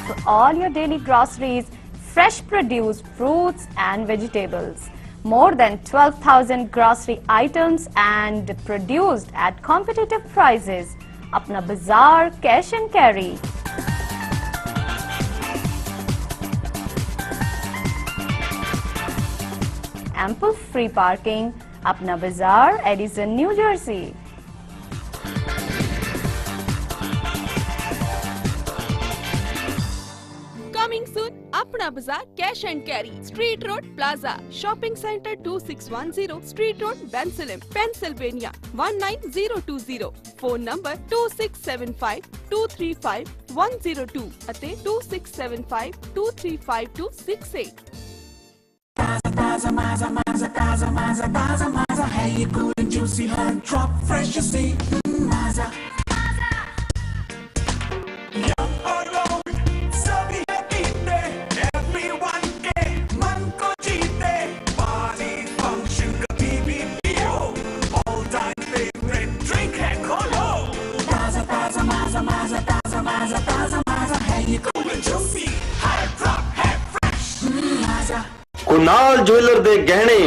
For all your daily groceries, fresh produce, fruits and vegetables. More than 12,000 grocery items and produced at competitive prices. Apna Bazaar Cash and Carry. Ample free parking. Apna Bazaar, Edison, New Jersey. Coming soon, Apna Bazaar Cash and Carry, Street Road Plaza, Shopping Center 2610, Street Road, Bensalem, Pennsylvania 19020. Phone number 2675-235-102 ਅਤੇ 2675-235-268. Maza, hey, you cool and juicy, hard drop, fresh you see. Maza. Young or old, sabhi hai peete, everyone ke man ko jeete. Party function kabhi bhi piyo, all time favorite drink hai kholo. Maza, hey, you cool and juicy, hard drop, hey, fresh. Maza. Kunal jeweller ਦੇ ਗਹਿਣੇ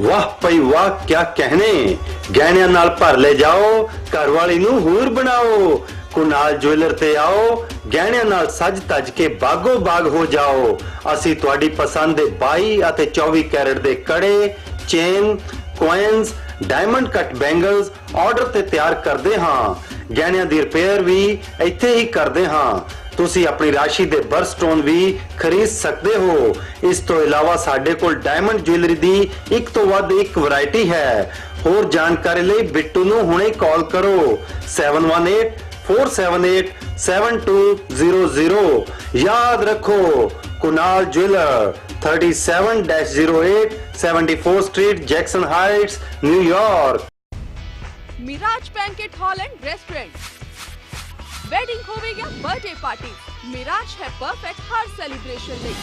ਵਾਹ ਪਈ ਵਾਹ ਕਿਆ ਕਹਿਣੇ ਗਹਿਣਿਆਂ ਨਾਲ ਭਰ ਲੈ ਜਾਓ ਘਰ ਵਾਲੀ ਨੂੰ ਹੂਰ ਬਣਾਓ ਕੁਨਾਲ ਜੁਐਲਰ ਤੇ ਆਓ ਗਹਿਣਿਆਂ ਨਾਲ ਸਜ ਤਜ ਕੇ ਬਾਗੋ ਬਾਗ ਹੋ ਜਾਓ ਅਸੀਂ ਤੁਹਾਡੀ ਪਸੰਦ ਦੇ 22 ਅਤੇ 24 ਕੈਰਟ ਦੇ ਕੜੇ ਚੇਨ ਕੋਇਨਸ ਡਾਇਮੰਡ ਕੱਟ ਬੈਂਗਲਸ ਆਰਡਰ ਤੇ ਤਿਆਰ ਕਰਦੇ ਹਾਂ ਗਹਿਣਿਆਂ ਦੀ ਰਿਪੇਅਰ ਵੀ ਇੱਥੇ ਹੀ ਕਰਦੇ ਹਾਂ ਤੁਸੀਂ ਆਪਣੀ ਰਾਸ਼ੀ ਦੇ ਬਰਸਟੋਨ ਵੀ ਖਰੀਦ ਸਕਦੇ ਹੋ ਇਸ ਤੋਂ ਇਲਾਵਾ ਸਾਡੇ ਕੋਲ ਡਾਇਮੰਡ ਜੁਐਲਰੀ ਦੀ ਇੱਕ ਤੋਂ ਵੱਧ ਇੱਕ ਵੈਰਾਈਟੀ ਹੈ ਹੋਰ ਜਾਣਕਾਰੀ ਲਈ ਬਿੱਟੂ ਨੂੰ ਹੁਣੇ ਕਾਲ ਕਰੋ 7184787200 ਯਾਦ ਰੱਖੋ Kunal jeweller 37-08 74 Street Jackson Heights New York Mirage Banquet Hall and Restaurant wedding होवे या बर्थडे पार्टी मिराज है परफेक्ट हर सेलिब्रेशन ਲਈ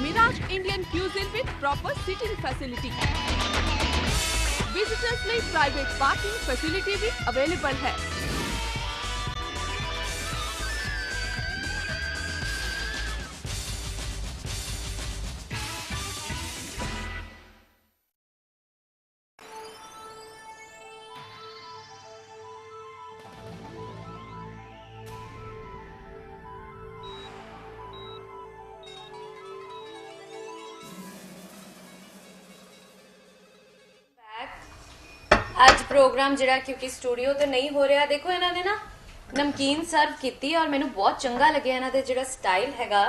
Mirage Indian cuisine with proper seating facility visitors ਲਈ प्राइवेट पार्किंग फैसिलिटी भी अवेलेबल है ਅੱਜ ਪ੍ਰੋਗਰਾਮ ਜਿਹੜਾ ਕਿਉਂਕਿ ਸਟੂਡੀਓ ਤੇ ਨਹੀਂ ਹੋ ਰਿਹਾ ਦੇਖੋ ਇਹਨਾਂ ਨੇ ਨਾ ਨਮਕੀਨ ਸਰਵ ਕੀਤੀ ਔਰ ਮੈਨੂੰ ਬਹੁਤ ਚੰਗਾ ਲੱਗਿਆ ਇਹਨਾਂ ਦੇ ਜਿਹੜਾ ਸਟਾਈਲ ਹੈਗਾ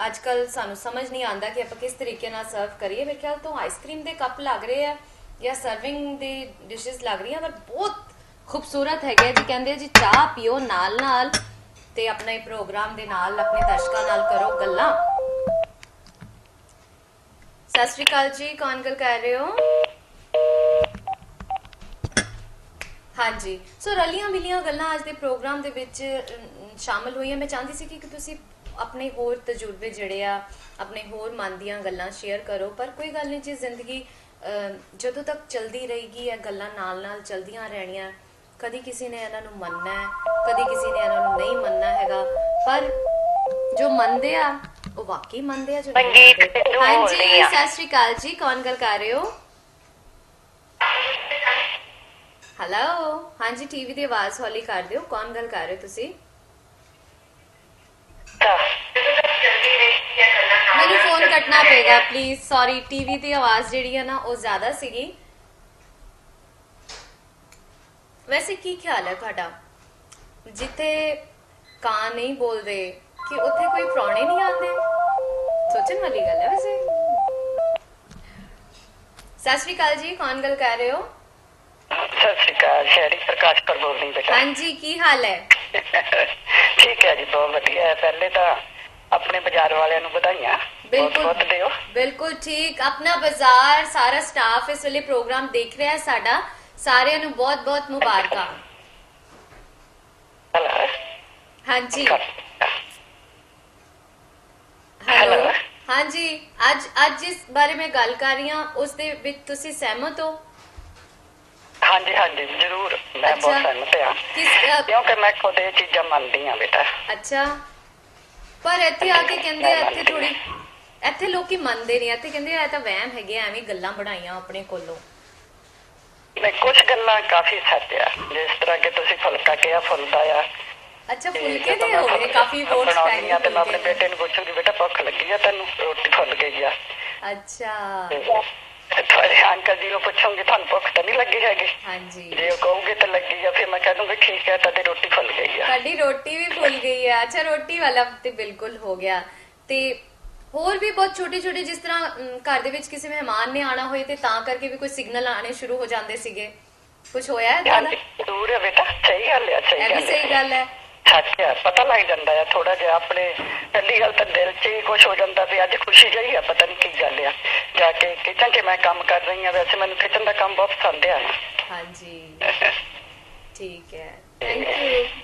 ਅੱਜ ਕੱਲ ਸਾਨੂੰ ਸਮਝ ਨਹੀਂ ਆਉਂਦਾ ਕਿ ਆਪਾਂ ਕਿਸ ਤਰੀਕੇ ਨਾਲ ਸਰਵ ਕਰੀਏ ਮੇਰੇ ਖਿਆਲ ਤੋਂ ਆਈਸਕ੍ਰੀਮ ਦੇ ਕੱਪ ਲੱਗ ਰਹੇ ਆ ਜਾਂ ਸਰਵਿੰਗ ਦੀ ਡਿਸ਼ਸ ਲੱਗ ਰਹੀਆਂ ਪਰ ਬਹੁਤ ਖੂਬਸੂਰਤ ਹੈਗੇ ਜੀ ਕਹਿੰਦੇ ਜੀ ਚਾਹ ਪੀਓ ਨਾਲ ਨਾਲ ਤੇ ਆਪਣੇ ਪ੍ਰੋਗਰਾਮ ਦੇ ਨਾਲ ਆਪਣੇ ਦਰਸ਼ਕਾਂ ਨਾਲ ਕਰੋ ਗੱਲਾਂ ਸਤਿ ਸ਼੍ਰੀ ਅਕਾਲ ਜੀ ਕੌਣ ਗੱਲ ਕਰ ਰਹੇ ਹੋ ਹਾਂਜੀ ਸੋ ਰਲੀਆਂ ਮਿਲੀਆਂ ਗੱਲਾਂ ਅੱਜ ਦੇ ਪ੍ਰੋਗਰਾਮ ਦੇ ਵਿੱਚ ਸ਼ਾਮਲ ਹੋਈਆਂ ਮੈਂ ਚਾਹੁੰਦੀ ਸੀ ਕਿ ਤੁਸੀਂ ਆਪਣੇ ਹੋਰ ਤਜਰਬੇ ਜਿਹੜੇ ਆ ਆਪਣੇ ਹੋਰ ਮਨ ਦੀਆਂ ਗੱਲਾਂ ਸ਼ੇਅਰ ਕਰੋ ਪਰ ਕੋਈ ਗੱਲ ਨਹੀਂ ਜੀ ਜ਼ਿੰਦਗੀ ਜਦੋਂ ਤੱਕ ਚਲਦੀ ਰਹੇਗੀ ਇਹ ਗੱਲਾਂ ਨਾਲ ਨਾਲ ਚਲਦੀਆਂ ਰਹਿਣੀਆਂ ਕਦੀ ਕਿਸੇ ਨੇ ਇਹਨਾਂ ਨੂੰ ਮੰਨਣਾ ਹੈ ਕਦੀ ਕਿਸੇ ਨੇ ਇਹਨਾਂ ਨੂੰ ਨਹੀਂ ਮੰਨਣਾ ਹੈਗਾ ਪਰ ਜੋ ਮੰਨਦੇ ਆ ਉਹ ਵਾਕਈ ਮੰਨਦੇ ਆ ਹਾਂਜੀ ਸਤਿ ਸ਼੍ਰੀ ਅਕਾਲ ਜੀ ਕੌਣ ਗੱਲ ਕਰ ਰਹੇ ਹੋ हेलो हाँ जी टीवी की आवाज हौली कर दियो कौन गल कर रहे हो तुसी मेनू फोन कटना पेगा प्लीज सॉरी टीवी की आवाज जिहड़ी है ना वो ज्यादा सीगी वैसे की ख्याल है तुहाडा जिथे कां नहीं बोलते कि उत्थे कोई प्राणे नहीं आते सोचने वाली गल है वैसे। सत श्री अकाल जी, कौन गल कर रहे हो? सत श्री अकाल, शहरी प्रकाश पर बोल रही बेटा। हाँ जी, की हाल है? ठीक है जी, बहुत बढ़िया है। पहले तो अपने बाजार वाले बधाइयां बहुत दियो। बिल्कुल ठीक। अपना बाजार सारा स्टाफ इस वेले प्रोग्राम देख रहा है साडा, सारिਆਂ ਨੂੰ बहुत बहुत मुबारकां। हाँ जी, हेलो। हाँ जी, आज जिस बारे में गल कर रही हूं उस दे विच तुसी सहमत हो? हाँ जी जरूर, मैं बहुत सहमत हां क्योंकि मैं खुद ये चीज़ां मानदी हां बेटा। अच्छा, पर ਇੱਥੇ ਆ ਕੇ ਕਹਿੰਦੇ ਇੱਥੇ ਥੋੜੀ ਇੱਥੇ ਲੋਕੀ ਮੰਨਦੇ ਨਹੀਂ, ਇੱਥੇ ਕਹਿੰਦੇ ਇਹ ਤਾਂ ਵਹਿਮ ਹੈਗੇ, ਐਵੇਂ ਗੱਲਾਂ ਬਣਾਈਆਂ ਆਪਣੇ ਕੋਲੋਂ। मैं कुछ गल्लां काफी सच आ, जिस तरह के तुसी फुलका किया फुलदा आ। अच्छा, फुलके दे हो गए काफी वोट पै गए ते मैं अपने बेटे नु पूछूंगी बेटा भुख लगी है तैनू, रोटी फुल गई आ। अच्छा, थोड़े अंकल जी को पूछूंगी थानू भुख तो नहीं लगी हैगी? हाँ जी, जे कहोगे तो लगी है, फिर मैं कह दूंगी ठीक है ताडी रोटी फुल गई है। ताडी रोटी भी फुल गई है। अच्छा, रोटी वाला ते बिल्कुल हो गया। ते ਹੋਰ ਵੀ ਬਹੁਤ ਛੋਟੇ ਛੋਟੇ, ਜਿਸ ਤਰ੍ਹਾਂ ਘਰ ਦੇ ਵਿੱਚ ਕਿਸੇ ਮਹਿਮਾਨ ਨੇ ਆਣਾ ਹੋਏ ਤੇ ਤਾਂ ਕਰਕੇ ਵੀ ਕੋਈ ਸਿਗਨਲ ਆਣੇ ਸ਼ੁਰੂ ਹੋ ਜਾਂਦੇ ਸੀਗੇ, ਕੁਝ ਹੋਇਆ ਹੈ ਤਾਂ? ਜ਼ਰੂਰ ਹੈ ਬੇਟਾ, ਸਹੀ ਗੱਲ ਹੈ, ਸਹੀ ਗੱਲ ਹੈ, ਸਹੀ ਗੱਲ ਹੈ। ਸੱਚ ਹੈ, ਪਤਾ ਲੱਗ ਜਾਂਦਾ ਹੈ ਥੋੜਾ ਜਿਹਾ ਆਪਣੇ। ਪਹਿਲੀ ਗੱਲ ਤਾਂ ਦਿਲ 'ਚ ਹੀ ਕੁਝ ਹੋ ਜਾਂਦਾ ਵੀ ਅੱਜ ਖੁਸ਼ੀ ਜਿਹੀ ਆ, ਪਤਾ ਨਹੀਂ ਕੀ ਗੱਲ ਆ। ਜਾ ਕੇ ਕਿਚਨ 'ਚ ਮੈਂ ਕੰਮ ਕਰ ਰਹੀ ਹਾਂ, ਵੈਸੇ ਮੈਨੂੰ ਕਿਚਨ ਦਾ ਕੰਮ ਬਹੁਤ ਪਸੰਦ ਆ। ਹਾਂਜੀ, ਠੀਕ ਹੈ,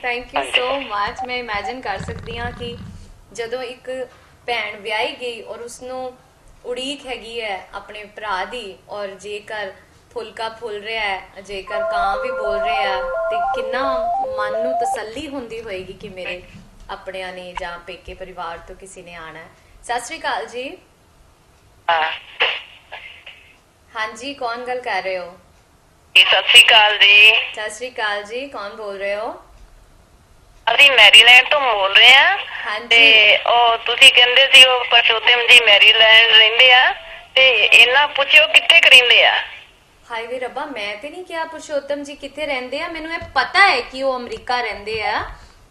ਥੈਂਕ ਯੂ ਸੋ ਮਚ। ਮੈਂ ਇਮੇਜਿਨ ਕਰ ਸਕਦੀ ਹਾਂ ਕਿ ਜਦੋਂ ਇੱਕ ਭੈਣ ਵਿਆਹੀ ਗਈ ਔਰ ਉਸਨੂੰ ਉਡੀਕ ਹੈਗੀ ਹੈ ਆਪਣੇ ਭਰਾ ਦੀ, ਔਰ ਜੇਕਰ ਫੁਲਕਾ ਫੁੱਲ ਰਿਹਾ ਹੈ, ਜੇਕਰ ਕਾਂ ਵੀ ਬੋਲ ਰਿਹਾ ਤੇ ਕਿੰਨਾ ਮਨ ਨੂੰ ਤਸੱਲੀ ਹੁੰਦੀ ਹੋਏਗੀ ਕਿ ਮੇਰੇ ਆਪਣਿਆਂ ਨੇ ਜਾਂ ਪੇਕੇ ਪਰਿਵਾਰ ਤੋਂ ਕਿਸੇ ਨੇ ਆਣਾ ਹੈ। ਸਤਿ ਸ਼੍ਰੀ ਅਕਾਲ ਜੀ। ਹਾਂਜੀ, ਕੌਣ ਗੱਲ ਕਰ ਰਹੇ ਹੋ? ਸਤਿ ਸ਼੍ਰੀ ਅਕਾਲ ਜੀ। ਸਤਿ ਸ਼੍ਰੀ ਅਕਾਲ ਜੀ, ਕੌਣ ਬੋਲ ਰਹੇ ਹੋ? ਅਸੀਂ ਮੈਰੀਲੈਂਡ ਤੋਂ ਬੋਲ ਰਹੇ ਆ ਤੇ ਉਹ ਤੁਸੀਂ ਕਹਿੰਦੇ ਸੀ ਉਹ ਪਰਸ਼ੋਤਮ ਜੀ ਮੈਰੀਲੈਂਡ ਰਹਿੰਦੇ ਆ, ਤੇ ਇਹਨਾਂ ਪੁੱਛਿਓ ਕਿੱਥੇ ਰਹਿੰਦੇ ਆ? ਹਾਏ ਵੇ ਰੱਬਾ, ਮੈਂ ਤੇ ਨਹੀਂ ਕਿਹਾ ਪੁਰਸ਼ੋਤਮ ਜੀ ਕਿੱਥੇ ਰਹਿੰਦੇ ਆ। ਮੈਨੂੰ ਇਹ ਪਤਾ ਹੈ ਕਿ ਉਹ ਅਮਰੀਕਾ ਰਹਿੰਦੇ ਆ,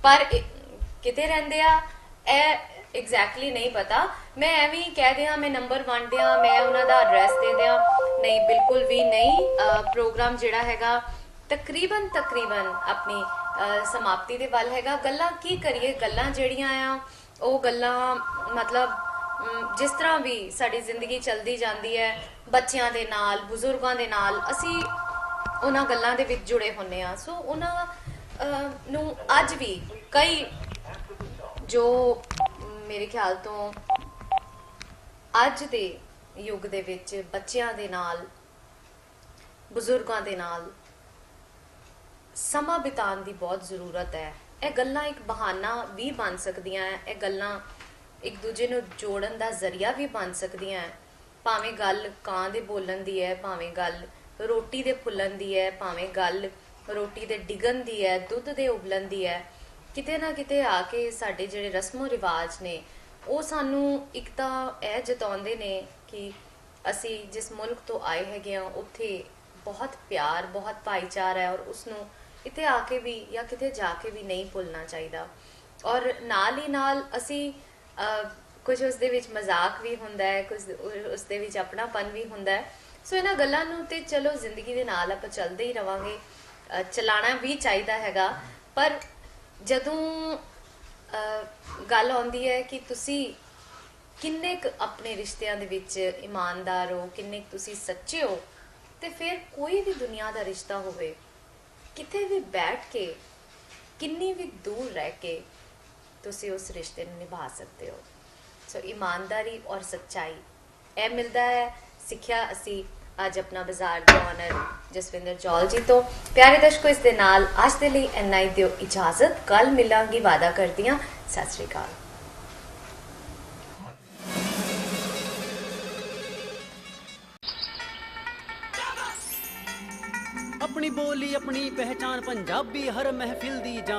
ਪਰ ਕਿੱਥੇ ਰਹਿੰਦੇ ਆ ਇਹ ਐਗਜ਼ੈਕਟਲੀ ਨਹੀਂ ਪਤਾ। ਮੈਂ ਐਵੇਂ ਹੀ ਕਹਿ ਦਿਆਂ ਮੈਂ ਨੰਬਰ ਵੰਡ ਦਿਆਂ, ਮੈਂ ਉਹਨਾਂ ਦਾ ਐਡਰੈਸ ਦੇ ਦਿਆਂ, ਨਹੀਂ, ਬਿਲਕੁਲ ਵੀ ਨਹੀਂ। ਪ੍ਰੋਗਰਾਮ ਜਿਹੜਾ ਹੈਗਾ ਤਕਰੀਬਨ ਆਪਣੀ ਸਮਾਪਤੀ ਦੇ ਵੱਲ ਹੈਗਾ। ਗੱਲਾਂ ਕੀ ਕਰੀਏ, ਗੱਲਾਂ ਜਿਹੜੀਆਂ ਆ ਉਹ ਗੱਲਾਂ ਮਤਲਬ ਜਿਸ ਤਰ੍ਹਾਂ ਵੀ ਸਾਡੀ ਜ਼ਿੰਦਗੀ ਚੱਲਦੀ ਜਾਂਦੀ ਹੈ, ਬੱਚਿਆਂ ਦੇ ਨਾਲ, ਬਜ਼ੁਰਗਾਂ ਦੇ ਨਾਲ, ਅਸੀਂ ਉਹਨਾਂ ਗੱਲਾਂ ਦੇ ਵਿੱਚ ਜੁੜੇ ਹੁੰਨੇ ਆ। ਸੋ ਉਹਨਾਂ ਨੂੰ ਅੱਜ ਵੀ ਕਈ ਜੋ ਮੇਰੇ ਖਿਆਲ ਤੋਂ ਅੱਜ ਦੇ ਯੁੱਗ ਦੇ ਵਿੱਚ ਬੱਚਿਆਂ ਦੇ ਨਾਲ, ਬਜ਼ੁਰਗਾਂ ਦੇ ਨਾਲ ਸਮਾਂ ਬਿਤਾਉਣ ਦੀ ਬਹੁਤ ਜ਼ਰੂਰਤ ਹੈ। ਇਹ ਗੱਲਾਂ ਇੱਕ ਬਹਾਨਾ ਵੀ ਬਣ ਸਕਦੀਆਂ ਹੈ, ਇਹ ਗੱਲਾਂ ਇੱਕ ਦੂਜੇ ਨੂੰ ਜੋੜਨ ਦਾ ਜ਼ਰੀਆ ਵੀ ਬਣ ਸਕਦੀਆਂ ਹੈ। ਭਾਵੇਂ ਗੱਲ ਕਾਂ ਦੇ ਬੋਲਣ ਦੀ ਹੈ, ਭਾਵੇਂ ਗੱਲ ਰੋਟੀ ਦੇ ਫੁੱਲਣ ਦੀ ਹੈ, ਭਾਵੇਂ ਗੱਲ ਰੋਟੀ ਦੇ ਡਿੱਗਣ ਦੀ ਹੈ, ਦੁੱਧ ਦੇ ਉਬਲਣ ਦੀ ਹੈ। ਕਿਤੇ ਨਾ ਕਿਤੇ ਆ ਕੇ ਸਾਡੇ ਜਿਹੜੇ ਰਸਮੋ ਰਿਵਾਜ ਨੇ ਉਹ ਸਾਨੂੰ ਇੱਕ ਤਾਂ ਇਹ ਜਤਾਉਂਦੇ ਨੇ ਕਿ ਅਸੀਂ ਜਿਸ ਮੁਲਕ ਤੋਂ ਆਏ ਹੈਗੇ ਹਾਂ ਉੱਥੇ ਬਹੁਤ ਪਿਆਰ, ਬਹੁਤ ਭਾਈਚਾਰਾ ਹੈ, ਔਰ ਉਸਨੂੰ ਇੱਥੇ ਆ ਕੇ ਵੀ ਜਾਂ ਕਿਤੇ ਜਾ ਕੇ ਵੀ ਨਹੀਂ ਭੁੱਲਣਾ ਚਾਹੀਦਾ। ਔਰ ਨਾਲ ਹੀ ਨਾਲ ਅਸੀਂ ਕੁਝ ਉਸ ਦੇ ਵਿੱਚ ਮਜ਼ਾਕ ਵੀ ਹੁੰਦਾ ਹੈ, ਕੁਝ ਉਸ ਦੇ ਵਿੱਚ ਆਪਣਾਪਨ ਵੀ ਹੁੰਦਾ ਹੈ। ਸੋ ਇਹਨਾਂ ਗੱਲਾਂ ਨੂੰ ਤੇ ਚਲੋ ਜ਼ਿੰਦਗੀ ਦੇ ਨਾਲ ਆਪਾਂ ਚੱਲਦੇ ਹੀ ਰਵਾਂਗੇ, ਚਲਾਣਾ ਵੀ ਚਾਹੀਦਾ ਹੈਗਾ। ਪਰ ਜਦੋਂ ਗੱਲ ਆਉਂਦੀ ਹੈ ਕਿ ਤੁਸੀਂ ਕਿੰਨੇ ਕੁ ਆਪਣੇ ਰਿਸ਼ਤਿਆਂ ਦੇ ਵਿੱਚ ਇਮਾਨਦਾਰ ਹੋ, ਕਿੰਨੇ ਕੁ ਤੁਸੀਂ ਸੱਚੇ ਹੋ, ਤੇ ਫਿਰ ਕੋਈ ਵੀ ਦੁਨੀਆ ਦਾ ਰਿਸ਼ਤਾ ਹੋਵੇ, ਕਿਤੇ ਵੀ ਬੈਠ ਕੇ, ਕਿੰਨੀ ਵੀ ਦੂਰ ਰਹਿ ਕੇ ਤੁਸੀਂ ਉਸ ਰਿਸ਼ਤੇ ਨੂੰ ਨਿਭਾ ਸਕਦੇ ਹੋ। ਸੋ ਈਮਾਨਦਾਰੀ ਔਰ ਸੱਚਾਈ ਇਹ ਮਿਲਦਾ ਹੈ, ਸਿੱਖਿਆ ਅਸੀਂ ਅੱਜ ਆਪਣਾ ਬਾਜ਼ਾਰ ਦੇ ਓਨਰ ਜਸਵਿੰਦਰ ਜੌਲ ਜੀ ਤੋਂ। ਪਿਆਰੇ ਦਰਸ਼ਕੋ, ਇਸ ਦੇ ਨਾਲ ਅੱਜ ਦੇ ਲਈ ਇੰਨਾ ਹੀ ਦਿਓ ਇਜਾਜ਼ਤ। ਕੱਲ ਮਿਲਾਂਗੀ, ਵਾਅਦਾ ਕਰਦੀ ਹਾਂ। ਸਤਿ ਸ਼੍ਰੀ ਅਕਾਲ। अपनी बोली अपनी पहचान पंजाबी हर महफिल दी जान।